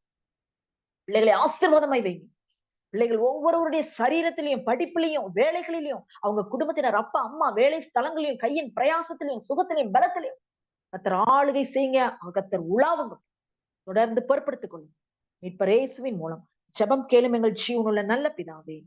பிள்ளைகளை ஆசீர்வாதமாய் வைங்க. பிள்ளைகள் ஒவ்வொருவருடைய சரீரத்திலையும் படிப்புலையும் வேலைகளிலையும் அவங்க குடும்பத்தினர் அப்பா அம்மா வேலை ஸ்தலங்களையும் கையின் பிரயாசத்திலையும் சுகத்திலையும் பலத்திலையும் கர்த்தர் ஆளுகை செய்யுங்க. கர்த்தர் உலாவுங்க. தொடர்ந்து பொறுப்படுத்திக் கொள்ளும் மீட்பர் இயேசுவின் மூலம் ஜெபம் கேளும் எங்கள் ஜீவனுள்ள நல்ல பிதாவே.